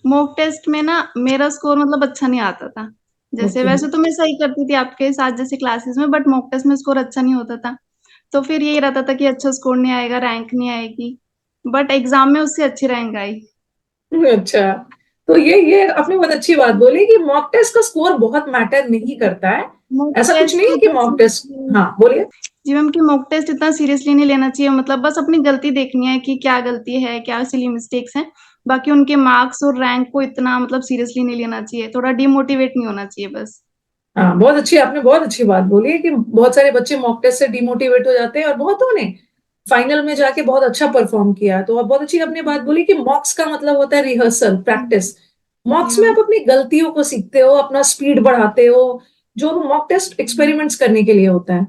[SPEAKER 5] मॉक टेस्ट में ना मेरा स्कोर मतलब अच्छा नहीं आता था। जैसे
[SPEAKER 1] ओके।
[SPEAKER 5] वैसे तो मैं सही करती थी आपके साथ जैसे क्लासेस में, बट मॉक टेस्ट में स्कोर अच्छा नहीं होता था। तो फिर यही रहता था कि अच्छा स्कोर नहीं आएगा, रैंक नहीं आएगी। बट एग्जाम में उससे अच्छी रैंक आई।
[SPEAKER 1] अच्छा, तो ये आपने बहुत अच्छी बात बोली कि मॉक टेस्ट का स्कोर बहुत मैटर नहीं करता है।
[SPEAKER 5] मॉक
[SPEAKER 1] ऐसा कुछ नहीं
[SPEAKER 5] टेस्ट
[SPEAKER 1] है कि मॉक टेस्ट, हाँ बोलिए।
[SPEAKER 5] जी मैम कि मॉक टेस्ट इतना सीरियसली नहीं लेना चाहिए, मतलब बस अपनी गलती देखनी है कि क्या गलती है, क्या सिली मिस्टेक्स हैं। बाकी उनके मार्क्स और रैंक को इतना मतलब सीरियसली नहीं लेना चाहिए, थोड़ा डिमोटिवेट नहीं होना चाहिए बस।
[SPEAKER 1] हाँ, बहुत अच्छी, आपने बहुत अच्छी बात बोली है कि बहुत सारे बच्चे मॉक टेस्ट से डिमोटिवेट हो जाते हैं और बहुतों ने फाइनल में जाके बहुत अच्छा परफॉर्म किया। तो आप बहुत अच्छी आपने बात बोली कि मॉक्स का मतलब होता है रिहर्सल, प्रैक्टिस।
[SPEAKER 5] जी
[SPEAKER 1] मॉक्स में
[SPEAKER 5] मैम।
[SPEAKER 1] आप अपनी गलतियों को सीखते हो, अपना स्पीड बढ़ाते हो, जो मॉक टेस्ट एक्सपेरिमेंट्स करने के लिए होता है।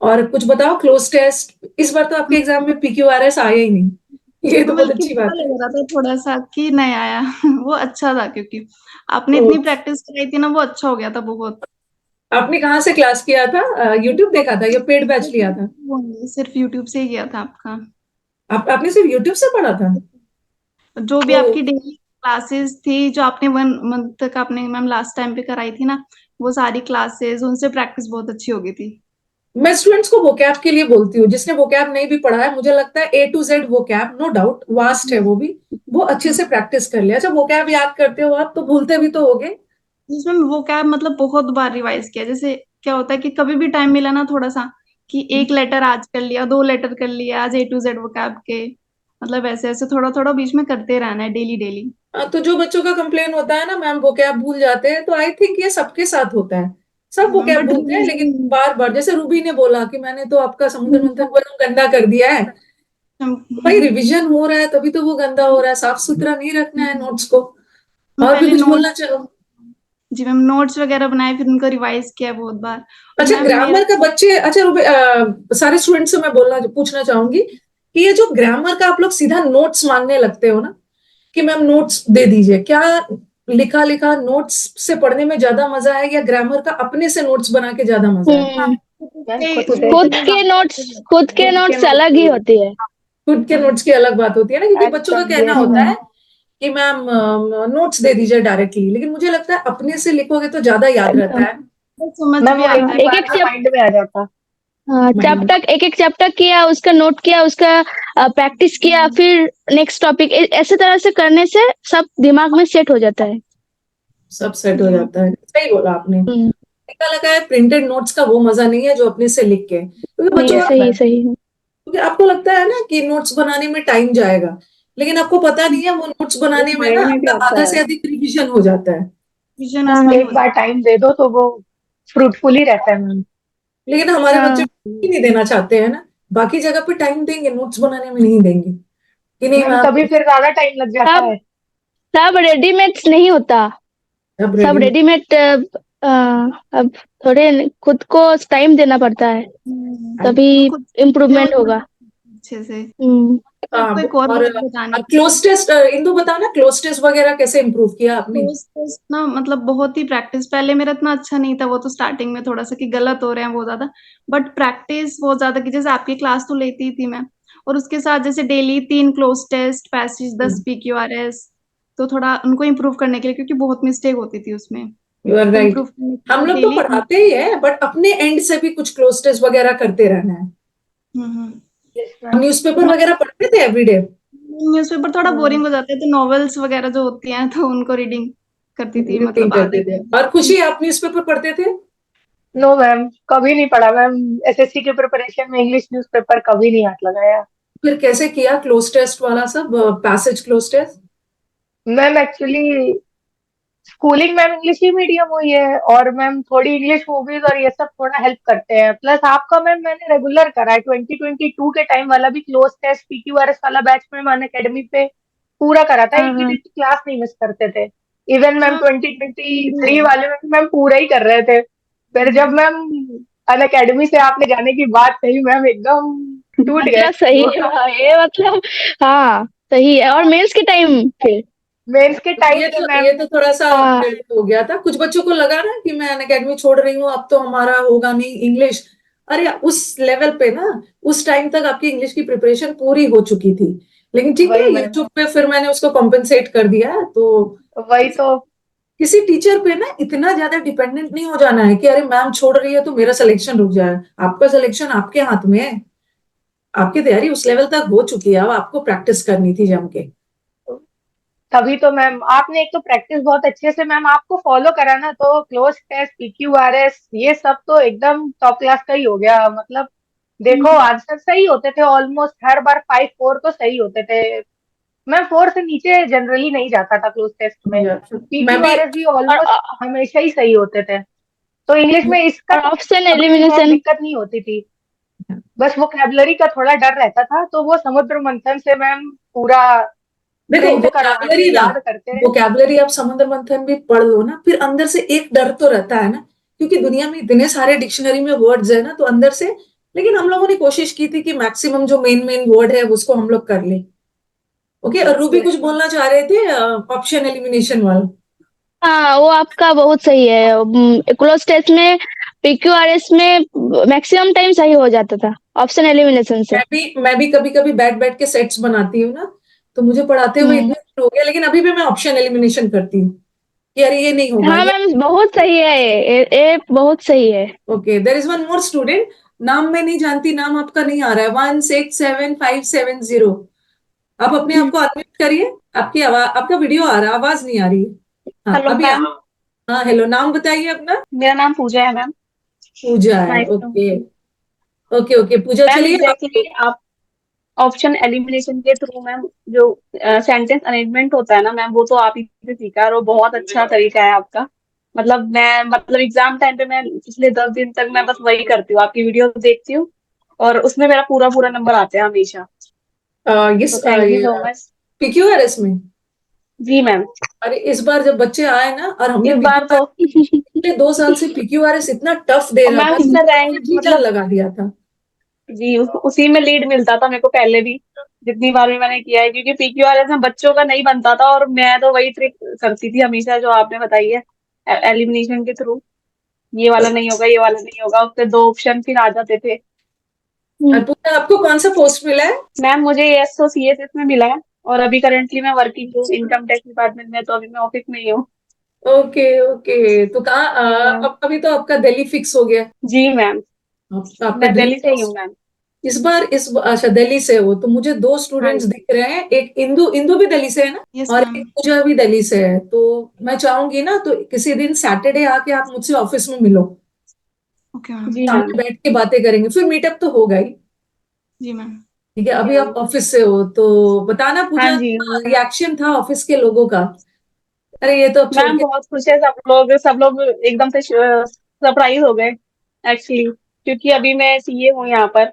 [SPEAKER 1] और कुछ बताओ, क्लोज टेस्ट इस बार तो आपके एग्जाम में PQRS आया ही नहीं, ये तो बहुत
[SPEAKER 5] बल्कि
[SPEAKER 1] अच्छी
[SPEAKER 5] बुरा
[SPEAKER 1] बात है।
[SPEAKER 5] लग रहा था थोड़ा-सा कि नहीं आया। वो अच्छा था क्योंकि आपने
[SPEAKER 1] तो
[SPEAKER 5] इतनी प्रैक्टिस कराई थी ना, वो अच्छा हो गया था बहुत।
[SPEAKER 1] आपने कहाँ से क्लास किया था? यूट्यूब देखा था या पेड बैच लिया था?
[SPEAKER 5] वो नहीं, सिर्फ यूट्यूब से ही किया था आपका।
[SPEAKER 1] आपने सिर्फ यूट्यूब से पढ़ा था?
[SPEAKER 5] जो भी
[SPEAKER 1] तो
[SPEAKER 5] आपकी डेली क्लासेस थी, जो आपने 1 मंथ तक आपने मैम लास्ट टाइम पे कराई थी ना, वो सारी क्लासेस उनसे प्रैक्टिस बहुत अच्छी हो गई थी।
[SPEAKER 1] मैं स्टूडेंट्स को वोकैब के लिए बोलती हूँ, जिसने वोकैब नहीं भी पढ़ा है, मुझे लगता है A to Z vocab, no doubt vast है वो भी, वो अच्छे से प्रैक्टिस कर लिया। अच्छा, वोकैब याद करते हो आप तो भूलते भी तो होगे।
[SPEAKER 5] जिसमें वोकैब मतलब बहुत बार रिवाइज किया। जैसे क्या होता है कि कभी भी टाइम मिला ना थोड़ा-सा कि 1 लेटर आज कर लिया, 2 लेटर कर लिया, आज A to Z वोकैब के। मतलब ऐसे-ऐसे थोड़ा-थोड़ा बीच में करते रहना है डेली-डेली।
[SPEAKER 1] तो जो बच्चों का कंप्लेन होता है ना, मैम वोकैब भूल जाते हैं, तो आई थिंक ये सबके साथ होता है। सब
[SPEAKER 5] मैम
[SPEAKER 1] वोकैब
[SPEAKER 5] बट
[SPEAKER 1] भूलते हैं, लेकिन
[SPEAKER 5] रिवीजन
[SPEAKER 1] बार बार, जैसे रूबी ने बोला कि मैंने तो आपका समुद्र मंथन पर गंदा कर दिया है। तो भाई रिवीजन हो रहा है तभी तो वो गंदा हो रहा है, साफ सुथरा नहीं रखना है नोट्स को। और भी
[SPEAKER 5] पहले
[SPEAKER 1] कुछ
[SPEAKER 5] नोट्स
[SPEAKER 1] बोलना चाहो?
[SPEAKER 5] जी मैम नोट्स वगैरह बनाए फिर उनको रिवाइज किया बहुत बार। और
[SPEAKER 1] अच्छा,
[SPEAKER 5] मैम मेरा
[SPEAKER 1] ग्रामर का बच्चे, अच्छा रूबी, सारे स्टूडेंट से मैं पूछना चाहूंगी कि ये जो ग्रामर का आप लोग सीधा नोट्स मांगने लगते हो ना, कि मैम नोट्स दे दीजिए, क्या लिखा लिखा नोट्स से पढ़ने में ज्यादा मजा है या ग्रामर का अपने से नोट्स बना के ज्यादा मजा है?
[SPEAKER 2] मैम खुद से
[SPEAKER 3] खुद के
[SPEAKER 2] खुद के
[SPEAKER 3] नोट्स
[SPEAKER 2] नोट
[SPEAKER 3] अलग ही होती है।
[SPEAKER 1] खुद के नोट्स की अलग बात होती है ना, क्योंकि बच्चों का
[SPEAKER 2] एकदम
[SPEAKER 1] कहना
[SPEAKER 2] यस
[SPEAKER 1] होता
[SPEAKER 2] मैम।
[SPEAKER 1] है कि मैम नोट्स दे दीजिए डायरेक्टली, लेकिन मुझे लगता है अपने से लिखोगे तो ज्यादा याद रहता है।
[SPEAKER 5] समझ
[SPEAKER 2] मैम
[SPEAKER 5] भी
[SPEAKER 2] वो एक
[SPEAKER 5] आता
[SPEAKER 2] ही
[SPEAKER 5] है।
[SPEAKER 3] एक
[SPEAKER 2] बार
[SPEAKER 3] एक
[SPEAKER 2] में माइंड में आ जाता।
[SPEAKER 1] माइंड।
[SPEAKER 3] चैप्टर, एक एक चैप्टर किया, उसका नोट किया, उसका प्रैक्टिस किया, फिर नेक्स्ट टॉपिक, ऐसे तरह से करने से सब दिमाग में सेट हो जाता है।
[SPEAKER 1] सब सेट हो
[SPEAKER 5] जी मैम।
[SPEAKER 1] जाता है, सही बोला आपने।
[SPEAKER 3] हम्म,
[SPEAKER 1] लिखा लगा है प्रिंटेड नोट्स का वो मजा नहीं है जो अपने से लिख के, क्योंकि
[SPEAKER 3] नहीं
[SPEAKER 1] बच्चों का,
[SPEAKER 3] सही सही।
[SPEAKER 1] क्योंकि आपको लगता है ना कि नोट्स बनाने में टाइम जाएगा, लेकिन आपको पता नहीं है वो नोट्स
[SPEAKER 4] वो
[SPEAKER 1] बनाने में ना
[SPEAKER 4] माइंड में भी
[SPEAKER 1] आपका
[SPEAKER 4] आता
[SPEAKER 1] आधा
[SPEAKER 4] है।
[SPEAKER 1] से अधिक रिवीजन हो जाता है।
[SPEAKER 5] विजन
[SPEAKER 3] हाँ
[SPEAKER 5] उसमें ही
[SPEAKER 2] एक
[SPEAKER 5] हो
[SPEAKER 2] बार
[SPEAKER 5] जाता
[SPEAKER 2] टाइम दे दो तो वो फ्रूटफुल ही रहता है मैम।
[SPEAKER 1] लेकिन हमारे बच्चे
[SPEAKER 3] हाँ।
[SPEAKER 1] ही नहीं देना चाहते हैं ना, बाकी जगह पे टाइम देंगे, नोट्स बनाने में नहीं देंगे कि नहीं
[SPEAKER 2] मैम
[SPEAKER 1] मैम।
[SPEAKER 2] तभी फिर ज्यादा टाइम लग जाता
[SPEAKER 3] सब
[SPEAKER 2] है।
[SPEAKER 3] सब रेडीमेड नहीं होता।
[SPEAKER 1] अब
[SPEAKER 3] सब
[SPEAKER 1] रेडी।
[SPEAKER 3] रेडीमेड अब थोड़े खुद को टाइम देना पड़ता है,
[SPEAKER 5] है।
[SPEAKER 3] तभी
[SPEAKER 5] वो खुद सीखते हो
[SPEAKER 3] इम्प्रूवमेंट होगा।
[SPEAKER 5] अच्छे से।
[SPEAKER 3] हम्म।
[SPEAKER 5] आपको एक और
[SPEAKER 1] और
[SPEAKER 5] बात बतानी थी।
[SPEAKER 1] क्लोज टेस्ट, इंदु बताना क्लोज टेस्ट वगैरह कैसे इम्प्रूव किया आपने?
[SPEAKER 5] क्लोज टेस्ट ना मतलब बहुत ही प्रैक्टिस, पहले मेरा इतना अच्छा नहीं था वो तो स्टार्टिंग में थोड़ा सा कि गलत हो रहे हैं बहुत ज्यादा। बट प्रैक्टिस बहुत ज्यादा की, जैसे आपकी क्लास तो लेती ही थी मैं, और उसके साथ जैसे daily 3 cloze test, passage 10 PQRS, तो थोड़ा उनको इम्प्रूव करने के लिए, क्योंकि बहुत मिस्टेक होती थी उसमें,
[SPEAKER 1] यू आर
[SPEAKER 5] तो
[SPEAKER 1] राइट।
[SPEAKER 5] इम्प्रूव करने के
[SPEAKER 1] हम
[SPEAKER 5] लिए
[SPEAKER 1] लोग तो
[SPEAKER 5] डेली।
[SPEAKER 1] पढ़ाते ही है, बट अपने एंड से भी कुछ क्लोज टेस्ट वगैरह करते रहना है।
[SPEAKER 5] हम्म।
[SPEAKER 2] यस
[SPEAKER 1] हम
[SPEAKER 2] मैम।
[SPEAKER 1] न्यूज़पेपर वगैरह पढ़ते थे एवरीडे।
[SPEAKER 5] न्यूज़पेपर थोड़ा बोरिंग हो जाता है, तो नॉवेल्स वगैरह जो होती हैं तो उनको रीडिंग करती थी,
[SPEAKER 1] रीडिंग
[SPEAKER 5] मतलब आधे
[SPEAKER 1] करते थे। और
[SPEAKER 5] घंटे।
[SPEAKER 1] खुशी, आप न्यूज़पेपर पढ़ते थे?
[SPEAKER 2] नो मैम कभी नहीं पढ़ा मैम। एसएससी के प्रिपरेशन में इंग्लिश न्यूज़पेपर कभी नहीं हाथ लगाया।
[SPEAKER 1] फिर कैसे किया क्लोज टेस्ट वाला सब, passage cloze test?
[SPEAKER 2] Ma'am actually schooling ma'am English ही मीडियम हुई है और मैम थोड़ी इंग्लिश मूवीज और ये सब थोड़ा हेल्प करते हैं। प्लस आपका मैम मैंने रेगुलर करा है 2022 के टाइम वाला भी क्लोज टेस्ट PQRS वाला बैच में मैंने एकेडमी पे पूरा करा था।
[SPEAKER 3] हाँ
[SPEAKER 2] एक भी
[SPEAKER 3] हाँ।
[SPEAKER 2] दिन की क्लास नहीं मिस करते थे। इवन मैम
[SPEAKER 5] हाँ
[SPEAKER 2] 2023 वाले में मैम पूरा ही कर रहे थे। फिर जब मैम अनअकैडमी से आपने जाने की बात कही मैम, एकदम टूट गए
[SPEAKER 3] मतलब सही है, हाँ, ये मतलब हाँ सही है। और मेंस के टाइम फिर
[SPEAKER 2] मेंस के टाइम
[SPEAKER 1] ये
[SPEAKER 2] पे
[SPEAKER 1] तो
[SPEAKER 2] मैम।
[SPEAKER 1] ये तो थोड़ा सा
[SPEAKER 3] हाँ
[SPEAKER 1] गलत हो गया था। कुछ बच्चों को लगा ना कि मैं अनअकैडमी छोड़ रही हूँ, अब तो हमारा होगा नहीं इंग्लिश। अरे उस लेवल पे ना, उस टाइम तक आपकी इंग्लिश की प्रिपरेशन पूरी हो चुकी थी। लेकिन ठीक
[SPEAKER 2] वही
[SPEAKER 1] है,
[SPEAKER 2] मैम,
[SPEAKER 1] यूट्यूब पे फिर मैंने उसको कॉम्पेंसेट कर दिया है। तो
[SPEAKER 2] वही तो।
[SPEAKER 1] किसी टीचर पे ना इतना ज्यादा डिपेंडेंट नहीं हो जाना है कि अरे मैम छोड़ रही है तो मेरा सिलेक्शन रुक जाए। आपका सिलेक्शन आपके हाथ में है। आपकी तैयारी उस लेवल तक हो चुकी है, अब आपको प्रैक्टिस करनी थी जम के।
[SPEAKER 2] तभी तो मैम आपने एक तो प्रैक्टिस बहुत अच्छे से मैम आपको फॉलो करा ना, तो क्लोज टेस्ट, PQRS, ये सब तो एकदम टॉप क्लास का ही हो गया। मतलब देखो आंसर सही होते थे ऑलमोस्ट हर बार, 5-4 तो सही होते थे। मैं 4 से नीचे जनरली नहीं जाता था क्लोज टेस्ट में।
[SPEAKER 1] मैं भी
[SPEAKER 2] PQRS भी
[SPEAKER 3] और
[SPEAKER 2] ऑलमोस्ट हमेशा ही सही होते थे। तो इंग्लिश में इसका
[SPEAKER 3] और
[SPEAKER 2] तो
[SPEAKER 3] ऑप्शन
[SPEAKER 2] कभी भी मैम
[SPEAKER 3] एलिमिनेशन।
[SPEAKER 2] दिक्कत नहीं होती थी। बस वोकैबुलरी का थोड़ा डर रहता था, तो वो समुद्र मंथन से मैम पूरा
[SPEAKER 1] देखो
[SPEAKER 2] प्रिंट करवा के
[SPEAKER 1] वोकैबुलरी ना,
[SPEAKER 2] याद करते रहे।
[SPEAKER 1] वोकैबुलरी आप समुद्र मंथन भी पढ़ लो ना, फिर अंदर से एक डर तो रहता है ना, क्योंकि दुनिया में इतने सारे डिक्शनरी में वर्ड्स है ना, तो अंदर से। लेकिन हम लोगों ने कोशिश की थी कि मैक्सिमम जो मेन मेन वर्ड है उसको हम लोग कर ले। ओके, और रूबी कुछ बोलना चाह रहे थे ऑप्शन एलिमिनेशन वाला।
[SPEAKER 3] हाँ वो आपका बहुत सही है। क्लोज टेस्ट में PQRS में मैक्सिमम टाइम सही हो जाता था ऑप्शन एलिमिनेशन से।
[SPEAKER 1] मैं भी कभी कभी बैठ बैठ के सेट्स बनाती हूँ ना, तो मुझे पढ़ाते हुए
[SPEAKER 3] हम्म।
[SPEAKER 1] इतना दिन हो गया, लेकिन अभी भी मैं ऑप्शन एलिमिनेशन करती हूँ कि अरे ये नहीं होगा
[SPEAKER 3] हाँ
[SPEAKER 1] ये।
[SPEAKER 3] मैम बहुत सही है, ये बहुत सही है।
[SPEAKER 1] Okay, there is one more student. नाम मैं नहीं जानती, नाम आपका नहीं आ रहा है, 167570। आप अपने आप को अनम्यूट करिए। आपकी आवाज, आपका वीडियो आ रहा है, आवाज नहीं आ रही है। हाँ
[SPEAKER 2] हेलो
[SPEAKER 1] अभी
[SPEAKER 2] मैम,
[SPEAKER 1] हाँ हेलो, नाम बताइए अपना।
[SPEAKER 2] मेरा नाम पूजा है मैम।
[SPEAKER 1] पूजा है,
[SPEAKER 2] nice to
[SPEAKER 1] okay.
[SPEAKER 2] Meet you.
[SPEAKER 1] Okay okay Pooja,
[SPEAKER 2] ma'am
[SPEAKER 1] चलिए
[SPEAKER 2] एग्जैक्टली आप ऑप्शन एलिमिनेशन के थ्रू मैम जो सेंटेंस अरेंजमेंट होता है ना मैम, वो तो आप ही से सीखा है, और वो बहुत अच्छा तरीका है आपका। मतलब मैं मतलब एग्जाम टाइम पे मैं पिछले 10 दिन तक मैं बस वही करती हूँ, आपकी वीडियो देखती हूँ, और उसमें मेरा पूरा पूरा नंबर आते हैं हमेशा।
[SPEAKER 1] यस,
[SPEAKER 2] तो thank you so much.
[SPEAKER 1] PQRS में।
[SPEAKER 2] जी मैम।
[SPEAKER 1] अरे इस बार जब बच्चे आए ना, और हमने
[SPEAKER 2] इस बार
[SPEAKER 1] PQRS
[SPEAKER 2] तो
[SPEAKER 1] पिछले 2 साल से PQRS इतना टफ दे
[SPEAKER 2] और
[SPEAKER 1] रहा
[SPEAKER 2] मैम
[SPEAKER 1] था,
[SPEAKER 2] इसका रैंक
[SPEAKER 1] जी जान
[SPEAKER 2] मतलब
[SPEAKER 1] लगा दिया था।
[SPEAKER 2] जी उसी में लीड मिलता था मेरे को पहले भी, जितनी बार भी मैंने किया है, क्योंकि PQRS में बच्चों का नहीं बनता था, और मैं तो वही ट्रिक करती थी हमेशा जो आपने बताई है, एलिमिनेशन के थ्रू। ये वाला नहीं होगा, ये वाला नहीं होगा, उसके 2 ऑप्शन फिर आ जाते थे।
[SPEAKER 1] और पूजा, आपको कौन सा पोस्ट मिला है?
[SPEAKER 2] मैम मुझे एसओ CSS में मिला है, और अभी करंटली मैं वर्किंग हूँ इनकम टैक्स डिपार्टमेंट में, तो अभी मैं ऑफिस में ही हूँ।
[SPEAKER 1] ओके ओके, तो कहाँ
[SPEAKER 2] जी मैम।
[SPEAKER 1] अब अभी तो आपका दिल्ली फिक्स हो गया।
[SPEAKER 2] जी मैम,
[SPEAKER 1] आपका
[SPEAKER 2] मैं
[SPEAKER 1] ड्रीम।
[SPEAKER 2] दिल्ली से ही हूँ मैम।
[SPEAKER 1] अच्छा दिल्ली से हो, तो मुझे 2
[SPEAKER 2] हाँ
[SPEAKER 1] स्टूडेंट्स
[SPEAKER 2] जी।
[SPEAKER 1] दिख रहे हैं। एक इंदु, इंदु भी दिल्ली से है ना,
[SPEAKER 5] यस
[SPEAKER 1] और
[SPEAKER 5] मैम।
[SPEAKER 1] एक पूजा भी दिल्ली से है। तो मैं चाहूंगी ना, तो किसी दिन सैटरडे आके आप मुझसे ऑफिस में मिलो,
[SPEAKER 5] ओके मैम।
[SPEAKER 2] जी मैम।
[SPEAKER 1] सामने बैठ के बातें करेंगे, फिर मीटअप तो होगा ही।
[SPEAKER 5] जी मैम।
[SPEAKER 1] ठीक है,
[SPEAKER 2] जी
[SPEAKER 1] अभी आप
[SPEAKER 2] मैम।
[SPEAKER 1] ऑफिस से हो तो बताना
[SPEAKER 2] हाँ
[SPEAKER 1] पूजा,
[SPEAKER 2] जी
[SPEAKER 1] रिएक्शन था ऑफिस के लोगों का। अरे ये तो अब छोड़
[SPEAKER 2] मैम,
[SPEAKER 1] के।
[SPEAKER 2] बहुत खुश है सब लोग एकदम से सरप्राइज हो गए एक्चुअली, क्योंकि अभी मैं सीए हूँ यहाँ पर,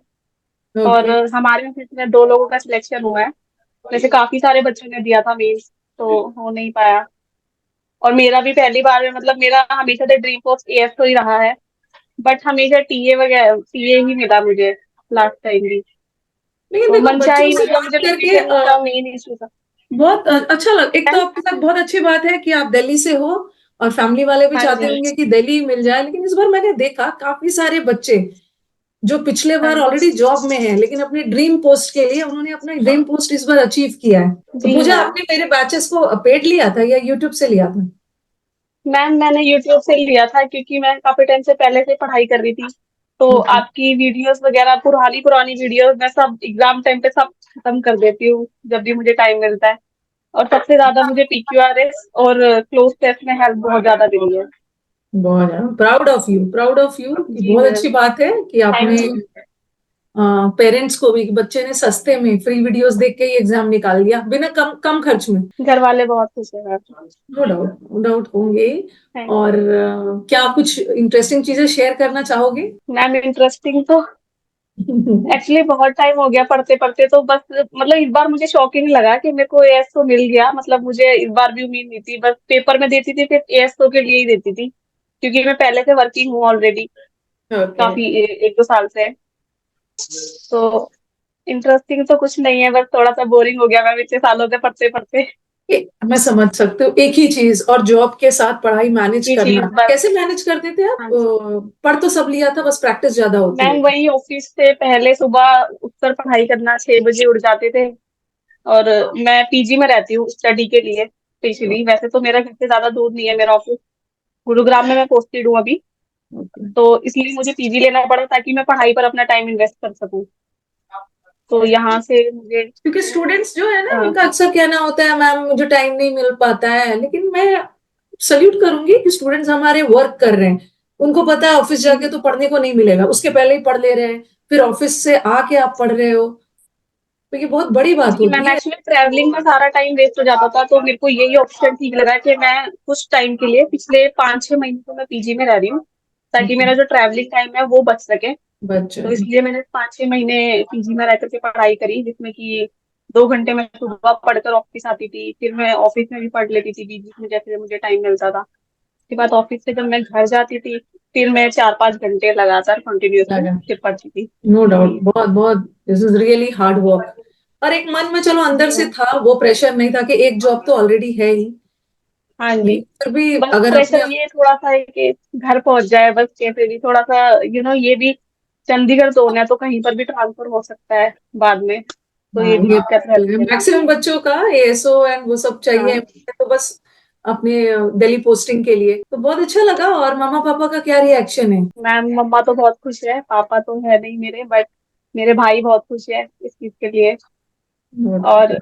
[SPEAKER 2] और
[SPEAKER 1] ओके।
[SPEAKER 2] हमारे ऑफिस में 2 लोगों का सिलेक्शन हुआ है। वैसे काफी सारे बच्चों ने दिया था मेंस, तो हो नहीं पाया। और मेरा भी पहली बार में, मतलब मेरा हमेशा से ड्रीम पोस्ट AS ही रहा है, बट हमेशा टीए ही मिला मुझे लास्ट टाइम भी।
[SPEAKER 1] लेकिन
[SPEAKER 2] तो
[SPEAKER 1] देखो बच्चों
[SPEAKER 2] मनचाही
[SPEAKER 1] से
[SPEAKER 2] मतलब
[SPEAKER 1] बात
[SPEAKER 2] मुझे
[SPEAKER 1] करके
[SPEAKER 2] लोकेशन का मेन इशू था।
[SPEAKER 1] बहुत अच्छा लग, एक तो
[SPEAKER 2] मैम।
[SPEAKER 1] आपके साथ बहुत अच्छी बात है कि आप दिल्ली से हो, और फैमिली वाले भी
[SPEAKER 2] हाँ
[SPEAKER 1] चाहते
[SPEAKER 2] जी।
[SPEAKER 1] होंगे कि दिल्ली मिल जाए। लेकिन इस बार मैंने देखा काफी सारे बच्चे जो पिछले
[SPEAKER 2] हाँ
[SPEAKER 1] बार
[SPEAKER 2] जी।
[SPEAKER 1] ऑलरेडी जॉब में हैं, लेकिन अपने ड्रीम पोस्ट के लिए उन्होंने अपना ड्रीम पोस्ट इस बार अचीव किया है। तो
[SPEAKER 2] जी
[SPEAKER 1] पूजा,
[SPEAKER 2] मैम।
[SPEAKER 1] आपने मेरे बैचेस को पेड लिया था या यूट्यूब से लिया था?
[SPEAKER 2] मैम मैंने यूट्यूब से लिया था, क्योंकि मैं काफी टाइम से पहले से पढ़ाई कर रही थी, तो
[SPEAKER 1] ओके।
[SPEAKER 2] आपकी वीडियोस वगैरह पुरानी पुरानी वीडियोस मैं सब एग्जाम टाइम पे सब खत्म कर देती हूँ जब भी मुझे टाइम मिलता है। और सबसे ज्यादा मुझे PQRS और क्लोज टेस्ट में हेल्प बहुत ज्यादा मिली है।
[SPEAKER 1] बहुत proud of you, proud of you, कि
[SPEAKER 2] जी
[SPEAKER 1] बहुत
[SPEAKER 2] मैम।
[SPEAKER 1] अच्छी बात है कि आपने
[SPEAKER 2] थैंक यू।
[SPEAKER 1] पेरेंट्स को भी, कि बच्चे ने सस्ते में फ्री वीडियोस देख के ही एग्जाम निकाल लिया बिना कम कम खर्च में।
[SPEAKER 2] घर वाले बहुत खुश है ma'am.
[SPEAKER 1] No doubt, no doubt होंगे।
[SPEAKER 2] थैंक
[SPEAKER 1] और क्या कुछ इंटरेस्टिंग चीजें शेयर करना चाहोगे?
[SPEAKER 2] मैम, इंटरेस्टिंग तो एक्चुअली बहुत टाइम हो गया पढ़ते पढ़ते, तो बस मतलब इस बार मुझे शॉकिंग लगा कि मेरे को एएस तो मिल गया। मतलब मुझे इस बार भी उम्मीद नहीं थी, बस पेपर में देती थी, सिर्फ एएस के लिए ही देती थी, क्योंकि मैं पहले से वर्किंग हूँ ऑलरेडी।
[SPEAKER 1] ओके।
[SPEAKER 2] काफी 1-2 साल से। तो इंटरेस्टिंग तो कुछ नहीं है, बस थोड़ा सा बोरिंग हो गया मैम इतने सालों से पढ़ते पढ़ते।
[SPEAKER 1] मैं समझ सकती हूँ, एक ही चीज और जॉब के साथ पढ़ाई मैनेज
[SPEAKER 2] ये चीज
[SPEAKER 1] करना,
[SPEAKER 2] बस।
[SPEAKER 1] कैसे मैनेज करते थे आप?
[SPEAKER 2] हाँ जी
[SPEAKER 1] पढ़ तो सब लिया था, बस प्रैक्टिस ज्यादा होती
[SPEAKER 2] मैम,
[SPEAKER 1] है।
[SPEAKER 2] वही ऑफिस से पहले सुबह उठकर पढ़ाई करना, 6 बजे उठ जाते थे। और मैं पीजी में रहती हूँ स्टडी के लिए स्पेशली। वैसे तो मेरा घर से ज्यादा दूर नहीं है मेरा ऑफिस, गुरुग्राम में मैं पोस्टेड हूँ अभी।
[SPEAKER 1] ओके।
[SPEAKER 2] तो इसलिए मुझे पीजी लेना पड़ा ताकि मैं पढ़ाई पर अपना टाइम इन्वेस्ट कर सकूँ। तो यहाँ से मुझे
[SPEAKER 1] क्योंकि स्टूडेंट्स जो है ना,
[SPEAKER 2] अ,
[SPEAKER 1] उनका अक्सर कहना होता है मैम मुझे टाइम नहीं मिल पाता है, लेकिन मैं सल्यूट करूंगी कि स्टूडेंट्स हमारे वर्क कर रहे हैं, उनको पता है ऑफिस जाके तो पढ़ने को नहीं मिलेगा, उसके पहले ही पढ़ ले रहे हैं, फिर ऑफिस से आके आप पढ़ रहे हो, तो ये बहुत बड़ी बात
[SPEAKER 2] जी
[SPEAKER 1] होती
[SPEAKER 2] मैम,
[SPEAKER 1] है।
[SPEAKER 2] एक्चुअली ट्रैवलिंग में सारा टाइम वेस्ट हो जाता था, तो मेरे को यही ऑप्शन ठीक लगा कि मैं कुछ टाइम के लिए, पिछले 5-6 महीने तो मैं पीजी में रह रही हूँ, ताकि मेरा जो ट्रैवलिंग टाइम है वो बच सके।
[SPEAKER 1] बच्चे।
[SPEAKER 2] तो इसलिए मैंने 5-6 महीने पीजी में रह करके पढ़ाई करी, जिसमें कि 2 घंटे मैं सुबह पढ़कर ऑफिस आती थी, फिर मैं ऑफिस में भी पढ़ लेती थी बीच बीच में जैसे मुझे टाइम मिलता था। उसके बाद ऑफिस से जब मैं घर जाती थी, फिर मैं 4-5 घंटे लगातार कंटिन्यूअसली
[SPEAKER 1] लगा।
[SPEAKER 2] फिर पढ़ती थी।
[SPEAKER 1] नो डाउट,
[SPEAKER 2] जी
[SPEAKER 1] बहुत बहुत this is really hard work. और एक मन में चलो अंदर
[SPEAKER 2] जी
[SPEAKER 1] से
[SPEAKER 2] मैम।
[SPEAKER 1] था, वो प्रेशर नहीं था कि एक जॉब तो ऑलरेडी है ही,
[SPEAKER 2] हाँ जी।
[SPEAKER 1] लेकिन फिर भी
[SPEAKER 2] बस
[SPEAKER 1] अगर अपने।
[SPEAKER 2] प्रेशर ये थोड़ा सा है कि घर पहुंच जाए बस, कैसे भी थोड़ा सा ये भी चंडीगढ़ जोन है, तो कहीं पर भी ट्रांसफर हो सकता है बाद में। तो ये
[SPEAKER 1] हाँ,
[SPEAKER 2] भी
[SPEAKER 1] ये
[SPEAKER 2] दिक्कत रहती है ना।
[SPEAKER 1] मैक्सिमम बच्चों का एएसओ एंड वो सब चाहिए,
[SPEAKER 2] हाँ
[SPEAKER 1] तो बस अपने दिल्ली पोस्टिंग के लिए। तो बहुत अच्छा लगा। और मामा पापा का क्या रिएक्शन है?
[SPEAKER 2] मैम, मम्मा तो बहुत खुश है, पापा तो है नहीं मेरे, बट मेरे भाई बहुत खुश है इस चीज के लिए। और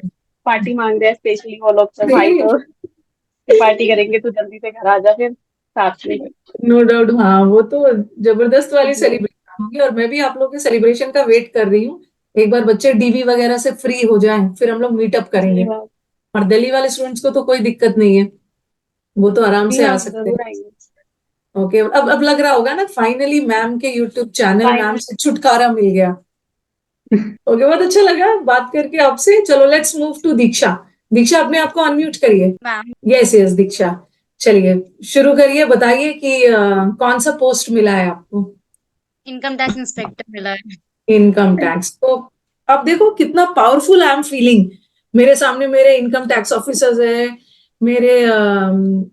[SPEAKER 2] पार्टी मांग रहे हैं स्पेशली वो लोग, तो भाई तो कि पार्टी करेंगे तो जल्दी से घर आ जा फिर साथ में।
[SPEAKER 1] नो डाउट, हाँ वो तो जबरदस्त वाली
[SPEAKER 2] जी
[SPEAKER 1] सेलिब्रेशन होगी, और मैं भी आप लोगों के सेलिब्रेशन का वेट कर रही हूँ। एक बार बच्चे डीवी वगैरह से फ्री हो जाएं, फिर हम लोग मीटअप
[SPEAKER 2] जी
[SPEAKER 1] करेंगे।
[SPEAKER 2] मैम।
[SPEAKER 1] और दिल्ली वाले स्टूडेंट्स को तो कोई दिक्कत नहीं है, वो तो आराम
[SPEAKER 2] जी
[SPEAKER 1] से आ
[SPEAKER 2] मैम,
[SPEAKER 1] सकते
[SPEAKER 2] जरूर
[SPEAKER 1] हैं।
[SPEAKER 2] आएंगे।
[SPEAKER 1] ओके, अब लग रहा होगा ना फाइनली मैम के यूट्यूब चैनल, मैम
[SPEAKER 2] फाइनल।
[SPEAKER 1] से छुटकारा मिल गया। ओके, बहुत अच्छा लगा बात करके आपसे। चलो लेट्स मूव टू दीक्षा। दीक्षा, अपने आप को अनम्यूट करिए।
[SPEAKER 6] मैम,
[SPEAKER 1] यस यस दीक्षा, चलिए शुरू करिए, बताइए कि कौन सा पोस्ट मिला है आपको?
[SPEAKER 6] इनकम टैक्स इंस्पेक्टर मिला है।
[SPEAKER 1] Income tax. तो अब देखो कितना पावरफुल आई एम फीलिंग। मेरे सामने मेरे इनकम टैक्स ऑफिसर्स है, मेरे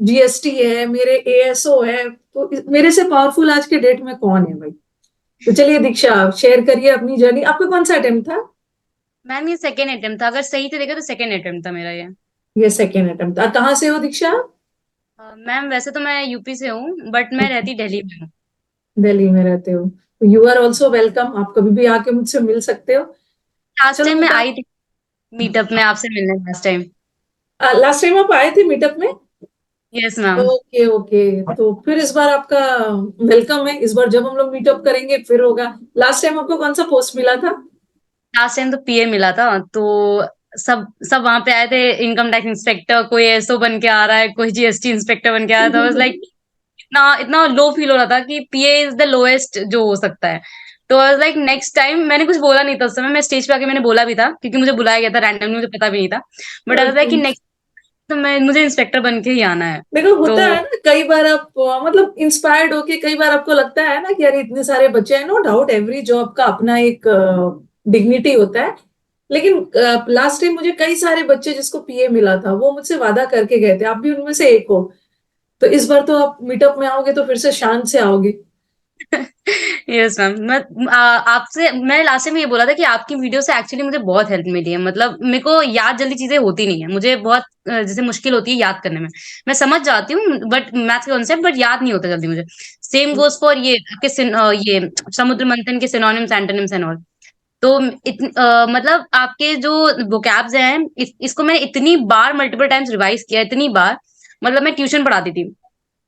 [SPEAKER 1] जीएसटी है, मेरे एएसओ है, तो मेरे से पावरफुल आज के डेट में कौन है भाई? तो चलिए दीक्षा, आप शेयर करिए अपनी जर्नी। आपका कौन सा अटेम्प्ट था?
[SPEAKER 6] मैम, ये सेकेंड अटेम्प्ट था, अगर सही से देखा तो सेकेंड अटेम्प्ट था मेरा ये।
[SPEAKER 1] ये सेकेंड अटेम्प्ट था। कहाँ से हो दीक्षा?
[SPEAKER 6] मैम, वैसे तो मैं यूपी से हूँ, बट मैं रहती दिल्ली में हूँ।
[SPEAKER 1] दिल्ली में रहते हो, तो यू आर ऑल्सो वेलकम, आप कभी भी आके मुझसे मिल सकते हो।
[SPEAKER 6] लास्ट
[SPEAKER 1] चलो
[SPEAKER 6] टाइम मैं
[SPEAKER 1] बता।
[SPEAKER 6] आई थी मीटअप में आपसे मिलने, लास्ट टाइम।
[SPEAKER 1] लास्ट टाइम आप आए थे मीटअप में?
[SPEAKER 6] Yes ma'am.
[SPEAKER 1] ओके ओके, तो फिर इस बार आपका वेलकम है। इस बार जब हम लोग मीटअप करेंगे फिर होगा। लास्ट टाइम आपको कौन सा पोस्ट मिला था?
[SPEAKER 6] लास्ट टाइम तो पीए मिला था, तो सब सब वहां पे आए थे। इनकम टैक्स इंस्पेक्टर, कोई एसओ बन के आ रहा है, कोई जीएसटी इंस्पेक्टर बन के आ रहा था। वाज लाइक इतना इतना लो फील हो रहा था कि पीए इज द लोएस्ट जो हो सकता है। तो I was like next time, मैंने कुछ बोला नहीं था उस समय। मैं स्टेज पे आके मैंने बोला भी था, क्योंकि मुझे बुलाया गया था रैंडमली, मुझे पता भी नहीं था। But I was like
[SPEAKER 1] okay.
[SPEAKER 6] कि नेक्स्ट तो मैं मुझे इंस्पेक्टर बन के ही आना है।
[SPEAKER 1] देखो
[SPEAKER 6] तो
[SPEAKER 1] होता है ना, कई बार आप मतलब इंस्पायर्ड होके, कई बार आपको लगता है ना कि यार इतने सारे बच्चे हैं, नो डाउट एवरी जॉब का अपना एक डिग्निटी होता है। लेकिन लास्ट टाइम मुझे कई सारे बच्चे जिसको पीए मिला था, वो मुझसे वादा करके गए थे, आप भी उनमें से एक हो। तो इस बार तो आप मीटअप में आओगे तो फिर से शान से आओगे।
[SPEAKER 6] यस मैम, आपसे मैं लास्ट टाइम ये बोला था कि आपकी वीडियो से एक्चुअली मुझे बहुत हेल्प मिली है। मतलब मेरे को याद जल्दी चीजें होती नहीं है, मुझे बहुत जैसे मुश्किल होती है याद करने में। मैं समझ जाती हूँ बट मैथ्स के कॉन्सेप्ट, बट याद नहीं होता जल्दी मुझे। सेम गोज फॉर ये आपके ये समुद्र मंथन के सिनोनिम्स एंटोनिम्स एंड ऑल। तो मतलब आपके जो वोकैब्स हैं, इसको मैंने इतनी बार मल्टीपल टाइम्स रिवाइज किया, इतनी बार। मतलब मैं ट्यूशन पढ़ाती थी, मैं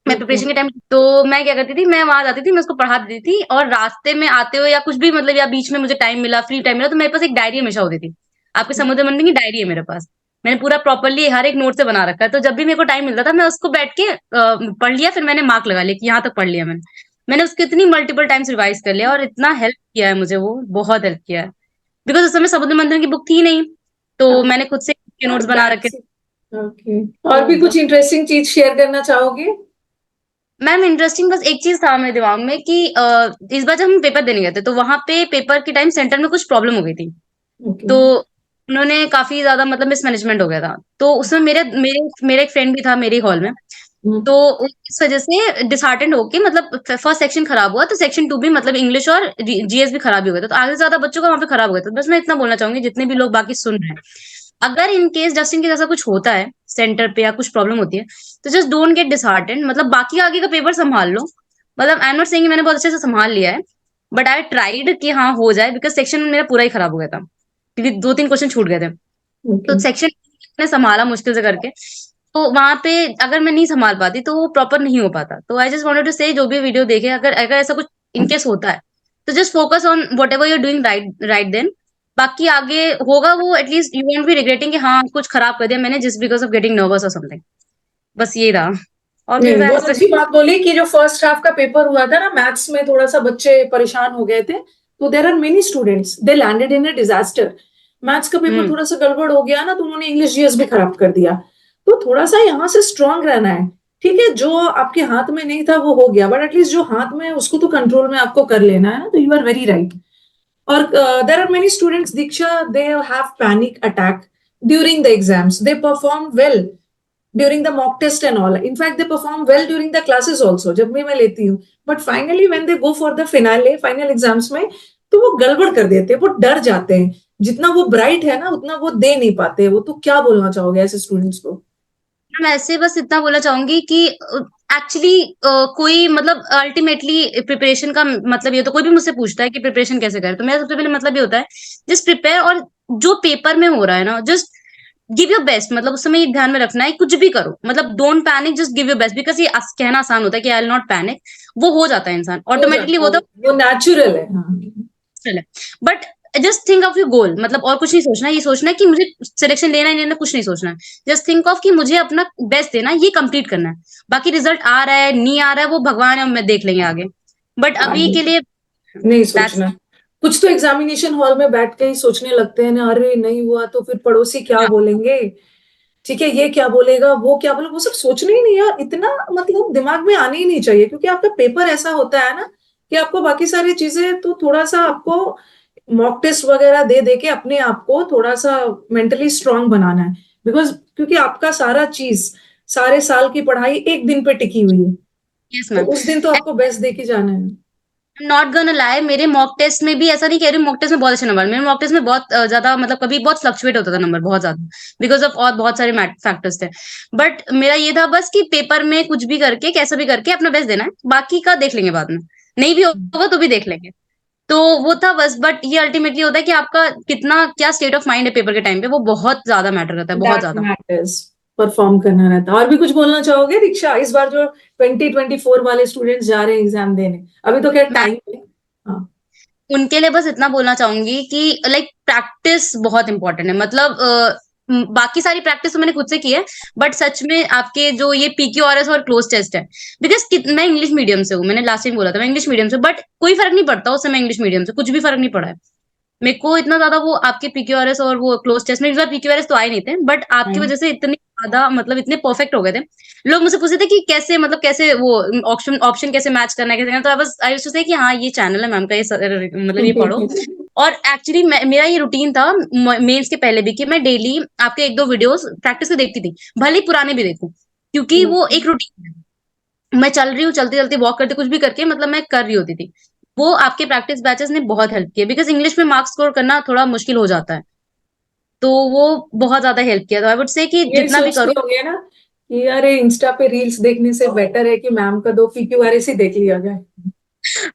[SPEAKER 1] ओके।
[SPEAKER 6] प्रिपरेशन के टाइम, तो मैं क्या करती थी, मैं वहां जाती थी, मैं उसको पढ़ा देती थी, और रास्ते में आते हुए या कुछ भी, मतलब या बीच में मुझे टाइम मिला, फ्री टाइम मिला, तो मेरे पास एक डायरी हमेशा होती थी। आपके समुद्र मंथन की डायरी है मेरे पास। मैंने पूरा प्रॉपरली हर एक नोट से बना रखा है, तो जब भी मेरे को टाइम मिलता था मैं उसको बैठ के पढ़ लिया, फिर मैंने मार्क लगा लिया कि यहाँ तक पढ़ लिया मैंने। मैंने उसको इतनी मल्टीपल टाइम्स रिवाइज कर लिया, और इतना हेल्प किया है मुझे, वो बहुत हेल्प किया है। बिकॉज उस समय समुद्र मंथन की बुक थी नहीं, तो मैंने खुद से नोट्स बना रखे।
[SPEAKER 1] That's okay. और
[SPEAKER 6] तो
[SPEAKER 1] भी कुछ इंटरेस्टिंग चीज शेयर करना चाहोगे?
[SPEAKER 6] मैम इंटरेस्टिंग बस एक चीज था मेरे दिमाग में कि इस बार जब हम पेपर देने गए थे तो वहां पे पेपर के टाइम सेंटर में कुछ प्रॉब्लम हो गई थी।
[SPEAKER 1] ओके।
[SPEAKER 6] तो उन्होंने काफी ज्यादा मतलब मिसमैनेजमेंट हो गया था। तो उसमें मेरे मेरे मेरे एक फ्रेंड भी था मेरी हॉल में। तो इस वजह से डिसहार्टेंड होके मतलब फर्स्ट सेक्शन खराब हुआ तो सेक्शन 2 भी मतलब इंग्लिश और जीएस भी खराब ही हो गया था। तो आगे से ज्यादा बच्चों का वहां पे खराब हो गया था। बस मैं इतना बोलना चाहूंगी जितने भी लोग बाकी सुन रहे हैं, अगर in case just in case ऐसा कुछ होता है सेंटर पे या कुछ प्रॉब्लम होती है तो जस्ट डोंट गेट डिसहार्टेंड। मतलब बाकी आगे का पेपर संभाल लो। मतलब आई एम नॉट सेइंग मैंने बहुत अच्छे से संभाल लिया है, बट आई ट्राइड कि हाँ हो जाए, बिकॉज सेक्शन मेरा पूरा ही खराब हो गया था क्योंकि 2-3 क्वेश्चन छूट गए थे।
[SPEAKER 1] ओके।
[SPEAKER 6] तो सेक्शन ने संभाला मुश्किल से करके। तो वहां पे अगर मैं नहीं संभाल पाती तो वो प्रॉपर नहीं हो पाता। तो आई जस्ट वांटेड टू से जो भी वीडियो देखे, अगर अगर ऐसा कुछ इनकेस होता है तो just focus on whatever you're doing right right then. बाकी आगे होगा वो at least you won't be regretting कि हाँ कुछ खराब कर दिया मैंने just because of getting nervous और समथिंग। बस ये रहा। और
[SPEAKER 1] नहीं
[SPEAKER 6] फिर
[SPEAKER 1] नहीं,
[SPEAKER 6] मैं
[SPEAKER 1] बहुत अच्छी बात बोली कि जो फर्स्ट हाफ का पेपर हुआ था ना मैथ्स में, थोड़ा सा बच्चे परेशान हो गए थे। तो there are many students they landed in a disaster. Maths का पेपर
[SPEAKER 6] हम्म
[SPEAKER 1] थोड़ा सा गड़बड़ हो गया ना तो उन्होंने इंग्लिश जीएस भी खराब कर दिया। तो थोड़ा सा यहाँ से स्ट्रांग रहना है। ठीक है, जो आपके हाथ में नहीं था वो हो गया, बट एटलीस्ट जो हाथ में है उसको तो कंट्रोल में आपको कर लेना है ना। तो यू आर वेरी राइट। और there are many students Diksha, they have panic attack during the exams, they perform well during the mock test and all. In fact, they perform well during the classes also, जब भी मैं लेती हूँ। But finally, when they go for the finale, final exams में, तो वो गड़बड़ कर देते हैं, वो डर जाते हैं। जितना वो ब्राइट है ना उतना वो दे नहीं पाते। वो तो क्या बोलना चाहोगे ऐसे स्टूडेंट्स को?
[SPEAKER 6] मैं ऐसे बस इतना बोलना चाहूंगी कि एक्चुअली कोई मतलब अल्टीमेटली प्रिपरेशन का मतलब ये तो कोई भी मुझसे पूछता है कि प्रिपरेशन कैसे करें तो मेरा सबसे पहले मतलब ये होता है जस्ट प्रिपेयर। और जो पेपर में हो रहा है ना जस्ट गिव योर बेस्ट। मतलब उस समय ये ध्यान में रखना है कुछ भी करो मतलब don't panic, just give your best. Because ये कहना आसान होता है कि आई विल नॉट पैनिक, वो हो जाता है इंसान
[SPEAKER 1] हो
[SPEAKER 6] ऑटोमेटिकली
[SPEAKER 1] जाता है,
[SPEAKER 6] वो तो
[SPEAKER 1] वो नेचुरल है। हाँ।
[SPEAKER 6] है। But just think of your goal. मतलब और कुछ नहीं सोचना है, ये सोचना है कि मुझे सिलेक्शन लेना है नहीं लेना, कुछ नहीं सोचना है। जस्ट थिंक ऑफ कि मुझे अपना बेस्ट देना है, ये कंप्लीट करना है। बाकी रिजल्ट आ रहा है नहीं आ रहा है वो भगवान है, मैं देख लेंगे आगे। बट अभी
[SPEAKER 1] आगे
[SPEAKER 6] के लिए
[SPEAKER 1] नहीं
[SPEAKER 6] दैट्स
[SPEAKER 1] सोचना। कुछ तो एग्जामिनेशन हॉल में बैठ के ही सोचने लगते हैं ना, अरे नहीं हुआ तो फिर पड़ोसी क्या बोलेंगे, ठीक है ये क्या बोलेगा वो क्या बोलेगा, वो सब सोचना ही नहीं यार। इतना मतलब दिमाग में आने ही नहीं चाहिए, क्योंकि आपका पेपर ऐसा होता है ना कि आपको बाकी सारी चीजें तो थोड़ा सा आपको मॉक टेस्ट वगैरह दे दे के अपने आप को थोड़ा सा मेंटली स्ट्रांग बनाना है। बिकॉज क्योंकि आपका सारा चीज, सारे साल की पढ़ाई एक दिन पे टिकी हुई है।
[SPEAKER 6] यस
[SPEAKER 1] तो
[SPEAKER 6] मैम।
[SPEAKER 1] उस दिन तो आपको बेस्ट दे के जाना है।
[SPEAKER 6] नॉट गन लाई, मेरे मॉक टेस्ट में भी ऐसा नहीं कह रही हूँ मॉक टेस्ट में बहुत अच्छे नंबर, मेरे मॉक टेस्ट में बहुत ज्यादा मतलब कभी बहुत फ्लक्चुएट होता था नंबर बहुत ज्यादा बिकॉज ऑफ और बहुत सारे फैक्टर्स थे। बट मेरा ये था बस कि पेपर में कुछ भी करके कैसा भी करके अपना बेस्ट देना है, बाकी का देख लेंगे बाद में। नहीं भी होगा तो भी देख लेंगे। तो वो था बस। बट ये अल्टीमेटली होता है कि आपका कितना क्या स्टेट ऑफ माइंड है पेपर के टाइम पे, वो बहुत ज्यादा मैटर करता है, बहुत
[SPEAKER 1] दैट
[SPEAKER 6] ज्यादा।
[SPEAKER 1] मैटर्स। परफॉर्म करना रहता है। और भी कुछ बोलना चाहोगे दीक्षा, इस बार जो 2024 वाले स्टूडेंट्स जा रहे हैं एग्जाम देने? अभी तो खैर
[SPEAKER 6] मैं
[SPEAKER 1] टाइम है। हाँ।
[SPEAKER 6] उनके लिए बस इतना बोलना चाहूंगी कि लाइक प्रैक्टिस बहुत इंपॉर्टेंट है। मतलब बाकी सारी प्रैक्टिस तो मैंने खुद से की है, बट सच में आपके जो ये पीक्यूआरएस और क्लोज टेस्ट है, बिकॉज मैं इंग्लिश मीडियम से हूँ, मैंने लास्ट टाइम बोला था मैं इंग्लिश मीडियम से, बट कोई फर्क नहीं पड़ता उससे, मैं इंग्लिश मीडियम से कुछ भी फर्क नहीं पड़ा है मेरे को इतना ज्यादा। वो आपके पीक्यूआरएस और वो क्लोज टेस्ट में इस बार पीक्यूआरएस तो आए नहीं थे, बट आपकी
[SPEAKER 1] हाँ।
[SPEAKER 6] वजह से इतने ज्यादा मतलब इतने परफेक्ट हो गए थे। लोग मुझसे पूछते थे कि कैसे मतलब कैसे वो ऑप्शन ऑप्शन कैसे मैच करना है कैसे करना है। तो आई यूज्ड टू से कि हाँ ये चैनल है मैम का, ये मतलब ये पढ़ो। और एक्चुअली मेरा ये रूटीन था मेंस के पहले भी कि मैं डेली आपके 1-2 वीडियोस प्रैक्टिस के देखती थी, भले ही पुराने भी देखूं, क्योंकि वो एक रूटीन है। मैं चल रही हूँ चलते चलते वॉक करते कुछ भी करके मतलब मैं कर रही होती थी। वो आपके प्रैक्टिस बैचेस ने बहुत हेल्प किया, बिकॉज इंग्लिश में मार्क्स स्कोर करना थोड़ा मुश्किल हो जाता है। तो वो बहुत ज्यादा हेल्प किया। तो आई वुड से कि
[SPEAKER 1] ये
[SPEAKER 6] जितना भी
[SPEAKER 1] सोचते
[SPEAKER 6] करो।
[SPEAKER 1] होंगे ना कि अरे इंस्टा पे रील्स देखने से बेटर है कि मैम का 2 PQRS ही देख लिया जाए।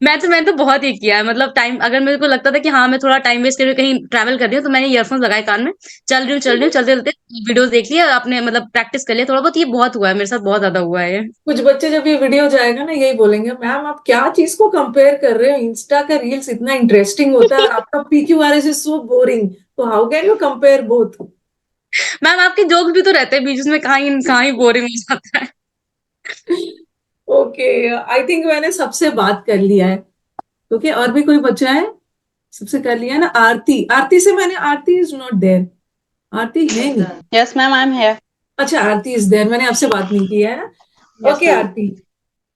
[SPEAKER 6] मैं तो बहुत ही किया है। मतलब टाइम अगर मेरे को लगता था कि हाँ मैं थोड़ा टाइम वेस्ट करके कहीं ट्रैवल कर रही हूँ तो मैंने ईयरफोन्स लगाए कान में, चल रही हूँ चलते चलते वीडियोस देख लिया अपने, मतलब प्रैक्टिस कर लिया थोड़ा बहुत। ये बहुत हुआ है मेरे साथ, बहुत ज्यादा हुआ है ये।
[SPEAKER 1] कुछ बच्चे जब ये वीडियो जाएगा ना यही बोलेंगे, मैम आप क्या चीज को कंपेयर कर रहे हो, इंस्टा का रील्स इतना इंटरेस्टिंग होता है और आपका PQRS इज सो बोरिंग, तो how can you compare both?
[SPEAKER 6] Ma'am आपके जोक्स भी तो रहते हैं बीच में, कहाँ ही बोरिंग हो जाता है।
[SPEAKER 1] ओके, आई थिंक मैंने सबसे बात कर लिया है। ओके, और भी कोई बच्चा है? सबसे कर लिया है ना। आरती, आरती से मैंने, आरती इज नॉट देयर। आरती है नहीं।
[SPEAKER 7] Yes, ma'am, I'm here.
[SPEAKER 1] अच्छा, आरती इज देयर, मैंने आपसे बात नहीं की है ना।
[SPEAKER 7] Yes,
[SPEAKER 1] okay
[SPEAKER 7] ma'am.
[SPEAKER 1] आरती,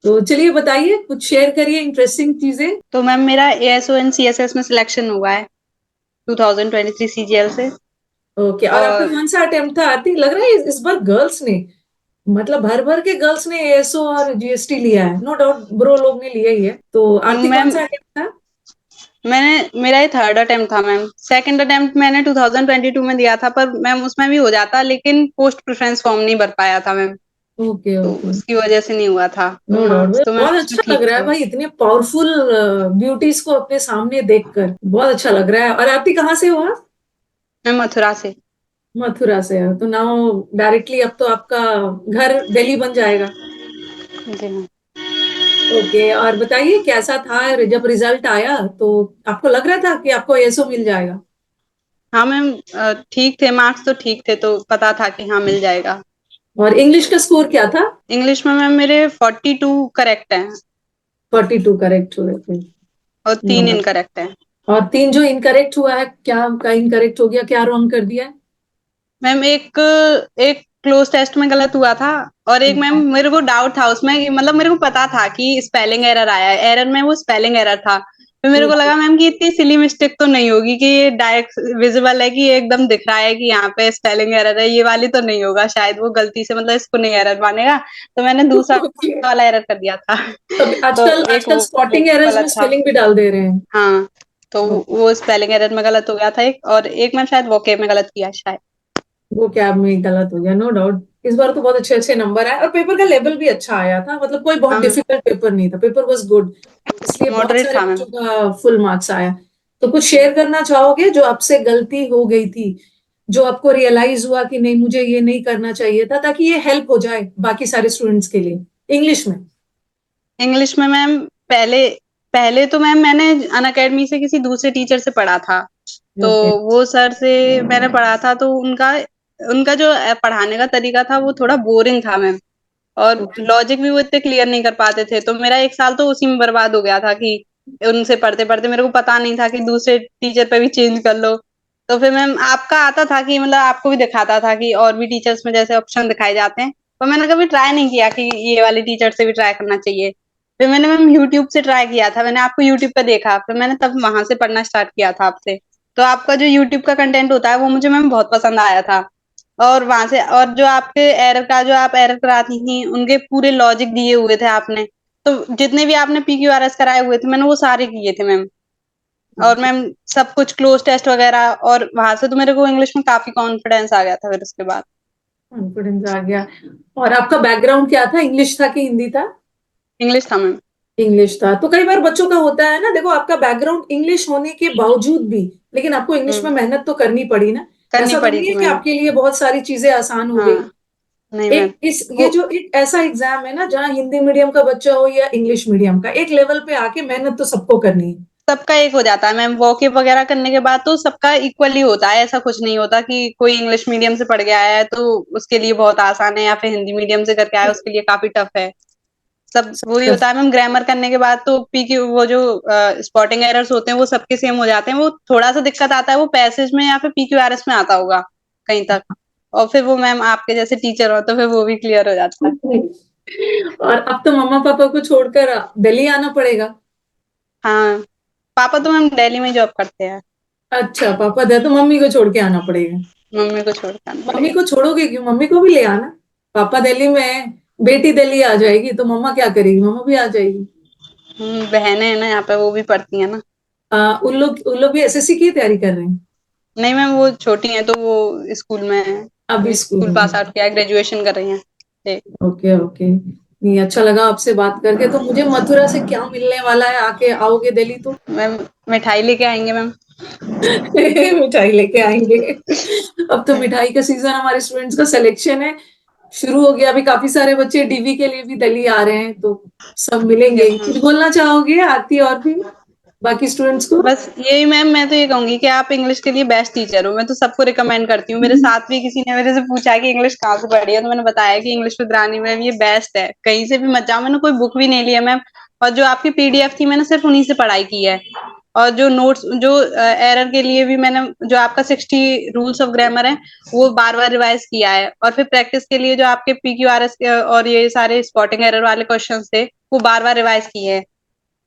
[SPEAKER 1] तो चलिए बताइए, कुछ शेयर करिए इंटरेस्टिंग चीजें।
[SPEAKER 4] तो मैम मेरा एएसओ एंड सीएसएस में सिलेक्शन हुआ है 2023 सीजीएल से।
[SPEAKER 1] ओके, और आपका
[SPEAKER 4] और
[SPEAKER 1] कौन सा अटेम्प्ट था आरती? लग रहा है इस बार गर्ल्स ने, मतलब भर भर के गर्ल्स ने एएसओ और जीएसटी लिया है। नो डाउट ब्रो लोग ने लिया ही है। तो आरती कौन
[SPEAKER 4] मैम
[SPEAKER 1] सा अटेम्प्ट था?
[SPEAKER 4] मेरा ये थर्ड अटेम्प्ट था मैम। सेकंड अटेम्प्ट मैंने 2022 में दिया था, पर मैम उसमें भी हो जाता, लेकिन पोस्ट प्रेफरेंस फॉर्म नहीं भर पाया था मैम,
[SPEAKER 1] ओके
[SPEAKER 4] तो
[SPEAKER 1] ओके,
[SPEAKER 4] उसकी वजह से नहीं हुआ था। तो
[SPEAKER 1] नो डाउट।
[SPEAKER 4] मार्क्स तो मैम
[SPEAKER 1] बहुत
[SPEAKER 4] उसमें
[SPEAKER 1] अच्छा लग
[SPEAKER 4] ठीक
[SPEAKER 1] रहा है
[SPEAKER 4] थे।
[SPEAKER 1] भाई, इतने पावरफुल ब्यूटीज को अपने सामने देखकर बहुत अच्छा लग रहा है। और आरती कहाँ से हो आप?
[SPEAKER 4] मैं मथुरा से।
[SPEAKER 1] मथुरा से है, तो नाउ डायरेक्टली अब तो आपका घर दिल्ली बन जाएगा।
[SPEAKER 4] जी मैम।
[SPEAKER 1] ओके, और बताइए कैसा था जब रिजल्ट आया? तो आपको लग रहा था कि आपको एसओ मिल जाएगा?
[SPEAKER 4] हाँ मैम, ठीक थे मार्क्स, तो ठीक थे, तो पता था कि हाँ मिल जाएगा।
[SPEAKER 1] और इंग्लिश का स्कोर क्या था?
[SPEAKER 4] इंग्लिश में मैम मेरे 42 करेक्ट हैं
[SPEAKER 1] 42 करेक्ट हुए थे।
[SPEAKER 4] और 3 इनकरेक्ट हैं।
[SPEAKER 1] और 3 जो इनकरेक्ट हुआ है, क्या का इनकरेक्ट हो गया, क्या रॉन्ग कर दिया
[SPEAKER 4] मैम एक एक क्लोज टेस्ट में गलत हुआ था, और एक मैम
[SPEAKER 1] है?
[SPEAKER 4] मेरे को डाउट था उसमें मतलब मेरे को पता था कि स्पेलिंग एरर आया है, एरर में वो स्पेलिंग एरर था। फिर मेरे को लगा मैम कि इतनी सिली मिस्टेक तो नहीं होगी, कि ये डायरेक्ट विजिबल है, कि ये एकदम दिख रहा है कि यहाँ पे स्पेलिंग एरर है, ये वाली तो नहीं होगा शायद, वो गलती से मतलब इसको नहीं एरर मानेगा। तो मैंने दूसरा
[SPEAKER 1] ओके।
[SPEAKER 4] वाला एरर कर दिया था।
[SPEAKER 1] अब
[SPEAKER 4] तो
[SPEAKER 1] आजकल
[SPEAKER 4] एक
[SPEAKER 1] आजकल
[SPEAKER 4] वो
[SPEAKER 1] स्पॉटिंग एरर्स में
[SPEAKER 4] गलत था।
[SPEAKER 1] स्पेलिंग भी डाल दे रहे हैं।
[SPEAKER 4] हाँ, तो वो स्पेलिंग एरर में गलत हो गया था एक, और एक मैं शायद वोकेब में गलत किया शायद।
[SPEAKER 1] वो कैब में गलत हो गया, नो डाउट। इस बार तो बहुत अच्छे अच्छे नंबर आए और पेपर का लेवल भी अच्छा आया था, मतलब कोई बहुत
[SPEAKER 4] हाँ मैम,
[SPEAKER 1] डिफिकल्ट पेपर नहीं था, पेपर वाज गुड। इसलिए बहुत
[SPEAKER 4] मॉडरेट
[SPEAKER 1] सारे
[SPEAKER 4] था मैम।
[SPEAKER 1] बच्चों का फुल मार्क्स आया। तो कुछ शेयर करना चाहोगे जो आपसे गलती हो गई थी, जो आपको रियलाइज हुआ कि नहीं मुझे ये नहीं करना चाहिए था, ताकि ये हेल्प हो जाए बाकी सारे स्टूडेंट्स के लिए, इंग्लिश में।
[SPEAKER 4] इंग्लिश में मैम पहले पहले तो मैम मैंने अनअकैडमी से किसी दूसरे टीचर से पढ़ा था। तो
[SPEAKER 1] ओके।
[SPEAKER 4] वो सर से मैंने पढ़ा था, तो उनका उनका जो पढ़ाने का तरीका था वो थोड़ा बोरिंग था मैम, और लॉजिक भी वो इतने क्लियर नहीं कर पाते थे, तो मेरा एक साल तो उसी में बर्बाद हो गया था, कि उनसे पढ़ते पढ़ते मेरे को पता नहीं था कि दूसरे टीचर पे भी चेंज कर लो। तो फिर मैम आपका आता था कि मतलब आपको भी दिखाता था कि और भी टीचर्स में जैसे ऑप्शन दिखाए जाते हैं, पर मैंने कभी ट्राई नहीं किया कि ये वाली टीचर से भी ट्राई करना चाहिए। फिर मैंने मैम यूट्यूब से ट्राई किया था, मैंने आपको यूट्यूब पे देखा, फिर मैंने तब वहां से पढ़ना स्टार्ट किया था आपसे। तो आपका जो यूट्यूब का कंटेंट होता है वो मुझे मैम बहुत पसंद आया था। और वहां से, और जो आपके एरर का जो आप एरर कराती थी उनके पूरे लॉजिक दिए हुए थे आपने, तो जितने भी आपने पीक्यूआरएस कराए हुए थे मैंने वो सारे किए थे मैम। और मैम सब कुछ क्लोज टेस्ट वगैरह, और वहां से तो मेरे को इंग्लिश में काफी कॉन्फिडेंस आ गया था फिर उसके बाद।
[SPEAKER 1] कॉन्फिडेंस आ गया। और आपका बैकग्राउंड क्या था, इंग्लिश था कि हिंदी था?
[SPEAKER 4] इंग्लिश था मैम।
[SPEAKER 1] इंग्लिश था। तो कई बार बच्चों का होता है ना, देखो आपका बैकग्राउंड इंग्लिश होने के बावजूद भी, लेकिन आपको इंग्लिश में
[SPEAKER 4] हम्म,
[SPEAKER 1] मेहनत तो करनी पड़ी ना।
[SPEAKER 4] करनी
[SPEAKER 1] ऐसा तो
[SPEAKER 4] पड़ी
[SPEAKER 1] नहीं है
[SPEAKER 4] थी
[SPEAKER 1] कि
[SPEAKER 4] मैम।
[SPEAKER 1] आपके लिए बहुत सारी चीजें आसान हो गई।
[SPEAKER 4] हाँ, नहीं मैम,
[SPEAKER 1] एक इस ये
[SPEAKER 4] वो
[SPEAKER 1] जो एक ऐसा एग्जाम है ना, जहाँ हिंदी मीडियम का बच्चा हो या इंग्लिश मीडियम का, एक लेवल पे आके मेहनत तो सबको करनी है।
[SPEAKER 4] सबका एक हो जाता है मैम, वॉकअप वगैरह करने के बाद तो सबका इक्वली होता है, ऐसा कुछ नहीं होता कि कोई इंग्लिश मीडियम से पढ़ के आया है तो उसके लिए बहुत आसान है, या फिर हिंदी मीडियम से करके आया है उसके लिए काफी टफ है। सब वही
[SPEAKER 1] सबका।
[SPEAKER 4] होता है मैम, ग्रामर करने के बाद तो पी की वो जो स्पॉटिंग एरर्स होते हैं वो सबके सेम हो जाते हैं, वो थोड़ा सा दिक्कत आता है वो पैसेज में या फिर पीक्यूआरएस में आता होगा कहीं तक, और फिर वो मैम आपके जैसे टीचर हो तो फिर वो भी क्लियर हो जाता है।
[SPEAKER 1] और अब तो मम्मा पापा को छोड़कर दिल्ली आना पड़ेगा।
[SPEAKER 4] हाँ, पापा तो मैम दिल्ली में जॉब करते हैं।
[SPEAKER 1] अच्छा, पापा दे तो मम्मी को छोड़ के आना पड़ेगा।
[SPEAKER 4] मम्मी को छोड़ के आना
[SPEAKER 1] मम्मी
[SPEAKER 4] पड़ेगा।
[SPEAKER 1] को छोड़ोगे क्यों? मम्मी को भी ले आना। पापा दिल्ली में है, बेटी दिल्ली आ जाएगी तो मम्मा क्या करेगी? मम्मा भी आ जाएगी।
[SPEAKER 4] बहनें हैं ना यहाँ पे, वो भी पढ़ती है ना।
[SPEAKER 1] उन लोग भी एसएससी की तैयारी कर रहे हैं?
[SPEAKER 4] नहीं मैम, वो छोटी हैं तो वो स्कूल में है,
[SPEAKER 1] अभी
[SPEAKER 4] अभी
[SPEAKER 1] स्कूल
[SPEAKER 4] स्कूल
[SPEAKER 1] में?
[SPEAKER 4] पास आउट किया है, ग्रेजुएशन कर रही हैं।
[SPEAKER 1] ओके ओके, नहीं अच्छा लगा आपसे बात करके। तो मुझे मथुरा से क्या मिलने वाला है, आके आओगे दिल्ली तो?
[SPEAKER 4] मैम मिठाई लेके आएंगे मैम।
[SPEAKER 1] मिठाई लेके आएंगे। अब तो मिठाई का सीजन, हमारे स्टूडेंट्स का सिलेक्शन है शुरू हो गया। अभी काफी सारे बच्चे डीवी के लिए भी दिल्ली आ रहे हैं, तो सब मिलेंगे।
[SPEAKER 4] यस
[SPEAKER 1] कुछ
[SPEAKER 4] मैम।
[SPEAKER 1] बोलना चाहोगे आरती और भी बाकी स्टूडेंट्स को?
[SPEAKER 4] बस यही मैम, मैं तो ये कहूंगी कि आप इंग्लिश के लिए बेस्ट टीचर हो, मैं तो सबको रिकमेंड करती हूँ। मेरे साथ भी किसी ने मेरे से पूछा है कि इंग्लिश कहाँ से पढ़ी है, तो मैंने बताया कि इंग्लिश विद रानी मैम ये बेस्ट है, कहीं से भी मत जाओ। मैंने कोई बुक भी नहीं ली है मैम, और जो आपकी पीडीएफ थी मैंने सिर्फ उन्हीं से पढ़ाई की है। और जो नोट्स जो एरर के लिए भी मैंने जो आपका 60 रूल्स ऑफ ग्रामर है वो बार बार रिवाइज किया है, और फिर प्रैक्टिस के लिए जो आपके PQRS और ये सारे स्पॉटिंग एरर वाले क्वेश्चंस थे वो बार बार रिवाइज किए हैं,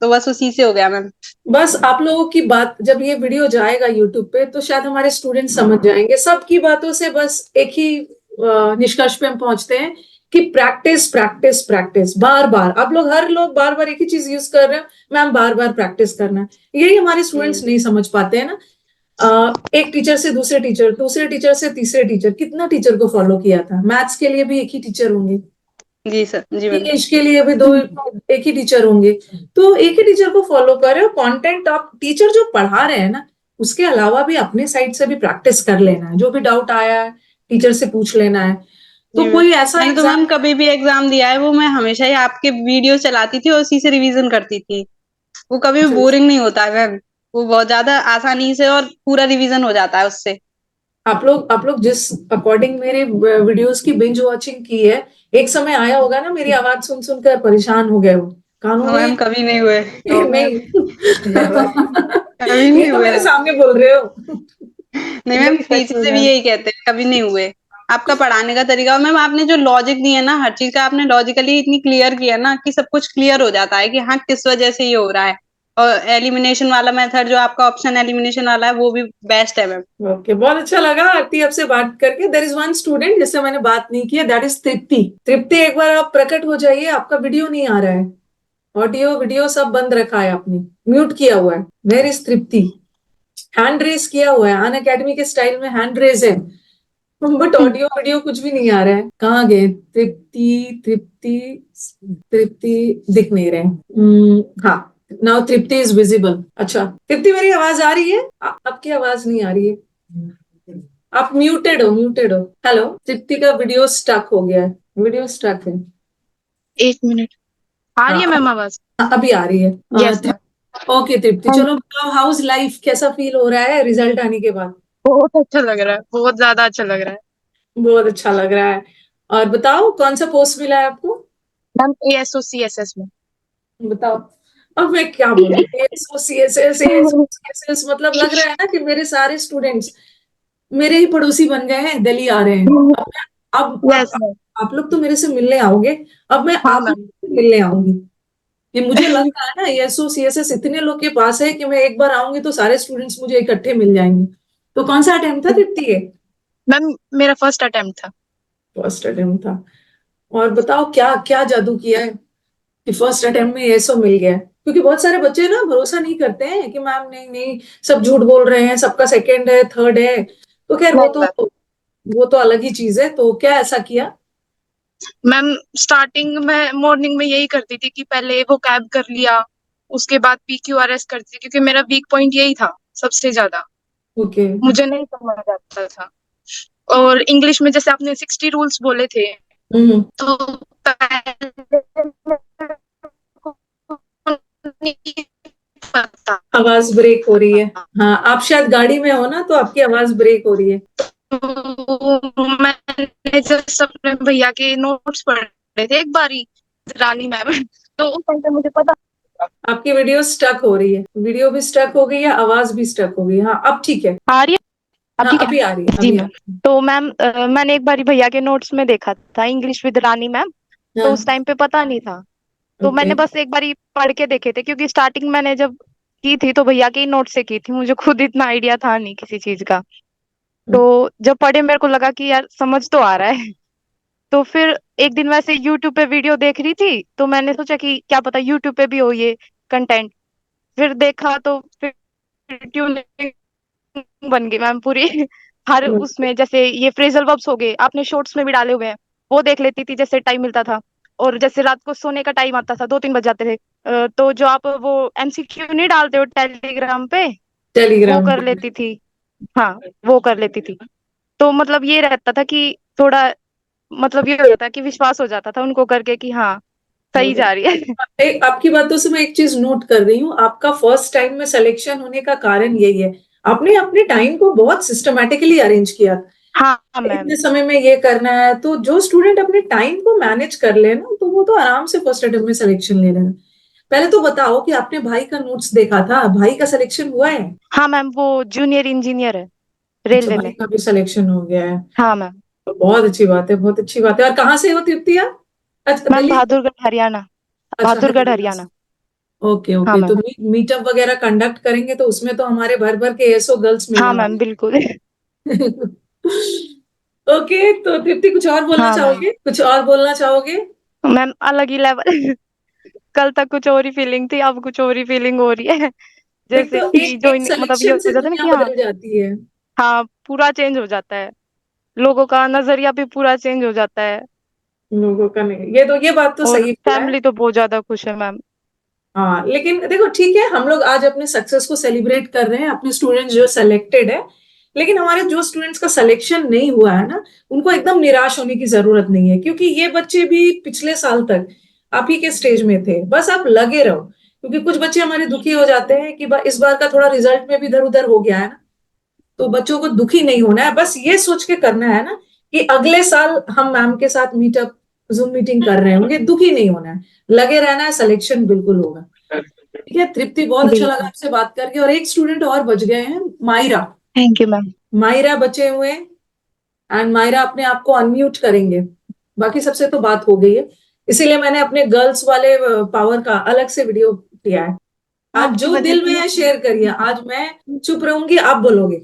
[SPEAKER 4] तो बस उसी से हो गया मैम।
[SPEAKER 1] बस आप लोगों की बात, जब ये वीडियो जाएगा यूट्यूब पे तो शायद हमारे स्टूडेंट समझ जाएंगे। सबकी बातों से बस एक ही निष्कर्ष पे हम पहुंचते हैं कि प्रैक्टिस प्रैक्टिस प्रैक्टिस, बार बार। आप लोग हर लोग बार बार एक ही चीज यूज कर रहे हो, मैम बार बार प्रैक्टिस करना है। यही हमारे स्टूडेंट्स नहीं समझ पाते हैं ना। एक टीचर से दूसरे टीचर, दूसरे टीचर से तीसरे टीचर, कितना टीचर को फॉलो किया था। मैथ्स के लिए भी एक ही टीचर होंगे,
[SPEAKER 4] जी सर, जी मैम।
[SPEAKER 1] इंग्लिश के लिए भी एक ही टीचर होंगे। तो एक ही टीचर को फॉलो कर रहे हो। कंटेंट आप टीचर जो पढ़ा रहे हैं ना, उसके अलावा भी अपने साइड से भी प्रैक्टिस कर लेना है। जो भी डाउट आया है टीचर से पूछ लेना है। तो कोई ऐसा
[SPEAKER 4] नहीं तो मैम कभी भी एग्जाम दिया है वो मैं हमेशा ही आपके वीडियो चलाती थी और उसी से रिवीजन करती थी। वो कभी भी बोरिंग नहीं होता है मैम, वो बहुत ज्यादा आसानी से और पूरा रिवीजन हो जाता है उससे।
[SPEAKER 1] आप लोग जिस अकॉर्डिंग मेरे वीडियोस की बिंज वॉचिंग की है, एक समय आया होगा ना मेरी आवाज सुन सुनकर परेशान हो गए हो कानों में।
[SPEAKER 4] मैम कभी नहीं हुए।
[SPEAKER 1] नहीं
[SPEAKER 4] कभी
[SPEAKER 1] ये
[SPEAKER 4] नहीं
[SPEAKER 1] तो
[SPEAKER 4] हुए।
[SPEAKER 1] मेरे सामने बोल रहे हो।
[SPEAKER 4] नहीं मैम, टीचर से भी यही कहते हैं कभी नहीं हुए। आपका पढ़ाने का तरीका, और मैम आपने जो लॉजिक दिया ना, हर चीज का आपने लॉजिकली इतनी क्लियर किया ना कि सब कुछ क्लियर हो जाता है कि हाँ किस वजह से ये हो रहा है। और एलिमिनेशन वाला मेथड जो आपका ऑप्शन एलिमिनेशन वाला है वो भी बेस्ट है मैम।
[SPEAKER 1] ओके, बहुत अच्छा लगा आरती आपसे बात करके। देयर इज वन स्टूडेंट जिससे मैंने बात नहीं किया, दैट इज तृप्ति। तृप्ति, एक बार आप प्रकट हो जाइए। आपका वीडियो नहीं आ रहा है, ऑडियो वीडियो सब बंद रखा है आपने, म्यूट किया हुआ है। Where is Tripti? Hand raise किया हुआ है, अन अकेडमी के स्टाइल में हैंड रेस है, बट ऑडियो वीडियो कुछ भी नहीं आ रहा है। कहाँ गए तृप्ति? तृप्ति तृप्ति दिख नहीं रहे। हाँ, नाउ तृप्ति इज विजिबल। अच्छा तृप्ति, मेरी आवाज आ रही है? आपकी आवाज नहीं आ रही है, आप म्यूटेड हो, म्यूटेड हो। हेलो तृप्ति, का वीडियो स्टक हो गया है, वीडियो स्टक है।
[SPEAKER 2] 1 मिनट। आ रही है
[SPEAKER 1] हाँ,
[SPEAKER 2] मैम आवाज?
[SPEAKER 1] अभी आ रही है।
[SPEAKER 2] Yes ma'am.
[SPEAKER 1] ओके तृप्ति, चलो बताओ, हाउस लाइफ कैसा फील हो रहा है रिजल्ट आने के बाद?
[SPEAKER 2] बहुत अच्छा लग रहा है, बहुत ज्यादा अच्छा लग रहा है
[SPEAKER 1] बहुत अच्छा लग रहा है। और बताओ कौन सा पोस्ट मिला है आपको?
[SPEAKER 2] मैम। ASO CSS में।
[SPEAKER 1] बताओ। अब मैं क्या बोलूं, एसोसिएशंस मतलब लग रहा है ना कि मेरे सारे स्टूडेंट्स मेरे ही पड़ोसी बन गए हैं, दिल्ली आ रहे हैं। अब
[SPEAKER 2] यस मैम।
[SPEAKER 1] आप लोग तो मेरे से मिलने आओगे, अब मैं
[SPEAKER 2] हाँ
[SPEAKER 1] आप लोग
[SPEAKER 2] मैम।
[SPEAKER 1] से मिलने आऊंगी। ये मुझे लग रहा है ना, एसोसिएशंस इतने लोग के पास है कि मैं एक बार आऊंगी तो सारे स्टूडेंट्स मुझे इकट्ठे मिल जाएंगे। तो कौन सा अटेम्प्ट था तृप्ति ये?
[SPEAKER 2] मैम मेरा फर्स्ट अटेम्प्ट था।
[SPEAKER 1] फर्स्ट अटेम्प्ट था। और बताओ क्या क्या जादू किया है कि फर्स्ट अटेम्प्ट में एसओ मिल गया है? क्योंकि बहुत सारे बच्चे ना भरोसा नहीं करते हैं कि मैम नहीं नहीं, सब झूठ बोल रहे हैं, सबका सेकंड है थर्ड है। तो खैर
[SPEAKER 2] नहीं मैम।
[SPEAKER 1] वो तो अलग ही चीज है। तो क्या ऐसा किया?
[SPEAKER 2] मैम स्टार्टिंग में मॉर्निंग में यही करती थी कि पहले वो कैब कर लिया, उसके बाद PQRS करती थी, क्योंकि मेरा वीक पॉइंट यही था सबसे ज्यादा।
[SPEAKER 1] ओके।
[SPEAKER 2] मुझे नहीं समझ आता था। और इंग्लिश में जैसे आपने 60 रूल्स बोले थे,
[SPEAKER 1] हम्म।
[SPEAKER 2] तो पहले नहीं पता
[SPEAKER 1] आवाज ब्रेक हो रही है। हाँ, आप शायद गाड़ी में हो ना, तो आपकी आवाज ब्रेक हो रही है।
[SPEAKER 2] तो मैंने जस्ट अपने भैया के नोट्स पढ़े थे एक बारी, रानी मैम, तो उस टाइम पे मुझे पता।
[SPEAKER 1] आपकी वीडियो स्टक हो रही है, वीडियो भी स्टक हो गई है, आवाज भी स्टक हो गई है। हाँ अब ठीक है।
[SPEAKER 2] आ रही है? अब
[SPEAKER 1] हाँ
[SPEAKER 2] ठीक
[SPEAKER 1] अभी
[SPEAKER 2] है।
[SPEAKER 1] आ रही है,
[SPEAKER 2] जी
[SPEAKER 1] अभी आ
[SPEAKER 2] मैम।
[SPEAKER 1] रही
[SPEAKER 2] तो मैम मैंने एक बारी भैया के नोट्स में देखा था इंग्लिश विद रानी मैम,
[SPEAKER 1] है।
[SPEAKER 2] तो
[SPEAKER 1] हाँ।
[SPEAKER 2] उस टाइम पे पता नहीं था। तो
[SPEAKER 1] ओके।
[SPEAKER 2] मैंने बस एक बारी पढ़ के देखे थे, क्योंकि स्टार्टिंग मैंने जब की थी तो भैया के ही नोट से की थी, मुझे खुद इतना आइडिया था नहीं किसी चीज का। तो जब पढ़े मेरे को लगा कि यार समझ तो आ रहा है। तो फिर एक दिन वैसे यूट्यूब पे वीडियो देख रही थी, तो मैंने सोचा कि क्या पता यूट्यूब पे भी हो ये कंटेंट। फिर देखा तो फिर ट्यूनिंग बन गई मैम पूरी। हर उसमें जैसे ये फ्रेजल वर्ब्स हो गए, आपने शॉर्ट्स में भी डाले हुए हैं, वो देख लेती थी जैसे टाइम मिलता था। और जैसे रात को सोने का टाइम आता था, 2-3 बज जाते थे, तो जो आप वो MCQ नहीं डालते हो टेलीग्राम पे, वो
[SPEAKER 1] टेलीग्राम।
[SPEAKER 2] कर लेती थी। हाँ, वो कर लेती थी। तो मतलब ये रहता था कि थोड़ा, मतलब ये हो जाता कि विश्वास हो जाता था उनको करके कि हाँ सही जा रही है।
[SPEAKER 1] आपकी बातों से मैं एक चीज नोट कर रही हूँ, आपका फर्स्ट टाइम में सिलेक्शन होने का कारण यही है, आपने अपने टाइम को बहुत सिस्टमैटिकली अरेंज किया।
[SPEAKER 2] हाँ मैम।
[SPEAKER 1] इतने समय में ये करना है, तो जो स्टूडेंट अपने टाइम को मैनेज कर ले ना, तो वो तो आराम से फर्स्ट अटेम्प्ट में सिलेक्शन ले लेना। पहले तो बताओ कि आपने भाई का नोट्स देखा था, भाई का सिलेक्शन हुआ है?
[SPEAKER 7] हाँ मैम, वो जूनियर इंजीनियर है
[SPEAKER 1] अच्छा,
[SPEAKER 7] रेलवे
[SPEAKER 1] भाई
[SPEAKER 7] में।
[SPEAKER 1] का भी सिलेक्शन हो गया है।
[SPEAKER 7] हाँ मैम।
[SPEAKER 1] तो बहुत अच्छी बात है, बहुत अच्छी बात है। और कहाँ से हो तृप्ति आप? अच्छा,
[SPEAKER 7] मैम
[SPEAKER 1] दिल्ली।
[SPEAKER 7] बहादुरगढ़ हरियाणा।
[SPEAKER 1] अच्छा,
[SPEAKER 7] बहादुरगढ़
[SPEAKER 1] हरियाणा से।
[SPEAKER 7] हरियाणा।
[SPEAKER 1] ओके
[SPEAKER 7] हाँ
[SPEAKER 1] ओके, तो
[SPEAKER 7] मैम।
[SPEAKER 1] मीटअप वगैरह कंडक्ट करेंगे तो उसमें तो हमारे भर भर के एसओ गर्ल्स
[SPEAKER 7] हाँ
[SPEAKER 1] मिलने
[SPEAKER 7] मैम
[SPEAKER 1] वाले
[SPEAKER 7] बिल्कुल।
[SPEAKER 1] हैं। ओके, तो तृप्ति कुछ और बोलना
[SPEAKER 7] हाँ मैम।
[SPEAKER 1] चाहोगे? कुछ और बोलना चाहोगे?
[SPEAKER 7] मैम अलग ही लेवल। कल तक कुछ और ही फीलिंग थी, अब कुछ और ही फीलिंग हो रही है।
[SPEAKER 1] एक
[SPEAKER 7] जैसे
[SPEAKER 1] तो
[SPEAKER 7] कि
[SPEAKER 1] एक
[SPEAKER 7] जो
[SPEAKER 1] एक
[SPEAKER 7] मतलब ये
[SPEAKER 1] सिलेक्शन
[SPEAKER 7] हो
[SPEAKER 1] से
[SPEAKER 7] जाता है ना
[SPEAKER 1] दुनिया
[SPEAKER 7] कि हाँ।
[SPEAKER 1] बदल जाती है।
[SPEAKER 7] हाँ पूरा चेंज हो जाता है, लोगों का नजरिया भी पूरा चेंज हो जाता है।
[SPEAKER 1] लोगों का नहीं, ये बात तो
[SPEAKER 7] और
[SPEAKER 1] सही बोला है।
[SPEAKER 7] फैमिली तो बहुत ज्यादा खुश है मैम।
[SPEAKER 1] हाँ, लेकिन देखो ठीक है, हम लोग आज अपने सक्सेस को सेलिब्रेट कर रहे हैं, अपने स्टूडेंट्स जो सेलेक्टेड है। लेकिन हमारे जो स्टूडेंट्स का सिलेक्शन नहीं हुआ है ना, उनको एकदम निराश होने की जरूरत नहीं है, क्योंकि ये बच्चे भी पिछले साल तक आप ही के स्टेज में थे। बस आप लगे रहो, क्योंकि कुछ बच्चे हमारे दुखी हो जाते हैं कि इस बार का थोड़ा रिजल्ट में भी इधर उधर हो गया है ना। तो बच्चों को दुखी नहीं होना है, बस ये सोच के करना है ना कि अगले साल हम मैम के साथ मीटअप, जूम मीटिंग कर रहे हैं, उन्हें दुखी नहीं होना है, लगे रहना है, सिलेक्शन बिल्कुल होगा। ठीक है तृप्ति, बहुत अच्छा लगा
[SPEAKER 7] बिल्कुल।
[SPEAKER 1] आपसे बात करके। और एक स्टूडेंट और बच गए हैं, Myra.
[SPEAKER 7] Thank you ma'am.
[SPEAKER 1] Myra बचे हुए हैं, एंड मायरा अपने आप को अनम्यूट करेंगे। बाकी सबसे तो बात हो गई है, इसीलिए मैंने अपने गर्ल्स वाले पावर का अलग से वीडियो किया है। आज
[SPEAKER 5] आपकी
[SPEAKER 1] जो
[SPEAKER 5] वजह
[SPEAKER 1] दिल
[SPEAKER 5] से
[SPEAKER 1] में
[SPEAKER 5] ना
[SPEAKER 1] है शेयर करिए, आज मैं चुप रहूंगी, आप बोलोगे।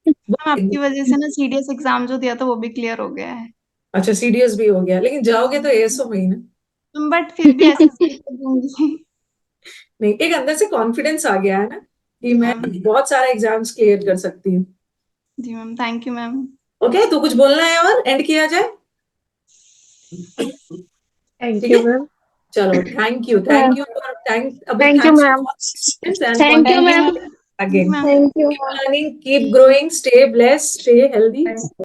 [SPEAKER 5] मैम, आपकी वजह से ना सीडीएस एग्जाम जो दिया था वो भी क्लियर हो गया है।
[SPEAKER 1] अच्छा, सीडीएस भी हो गया, लेकिन जाओगे तो एएसओ में ही ना?
[SPEAKER 5] बट फिर भी एसएससी तो दूंगी।
[SPEAKER 1] नहीं, एक अंदर से कॉन्फिडेंस आ गया है ना कि
[SPEAKER 5] जी
[SPEAKER 1] मैं
[SPEAKER 5] मैम।
[SPEAKER 1] बहुत सारे एग्जाम्स क्लियर कर सकती हूँ।
[SPEAKER 5] जी ma'am, thank you ma'am.
[SPEAKER 1] Okay, तो कुछ बोलना है और एंड किया जाए?
[SPEAKER 2] थैंक
[SPEAKER 1] ठीक
[SPEAKER 2] यू
[SPEAKER 1] है,
[SPEAKER 2] मैम।
[SPEAKER 1] चलो, थैंक यू फॉर थैंक अभी
[SPEAKER 2] thank you
[SPEAKER 1] thanks
[SPEAKER 2] ma'am.
[SPEAKER 1] To and
[SPEAKER 3] thank you
[SPEAKER 5] thank you
[SPEAKER 1] continue
[SPEAKER 3] ma'am.
[SPEAKER 5] Ma'am. Thank you
[SPEAKER 1] again.
[SPEAKER 5] Ma'am.
[SPEAKER 2] Thank you
[SPEAKER 1] keep learning, keep growing, stay blessed, stay healthy.
[SPEAKER 2] Ma'am.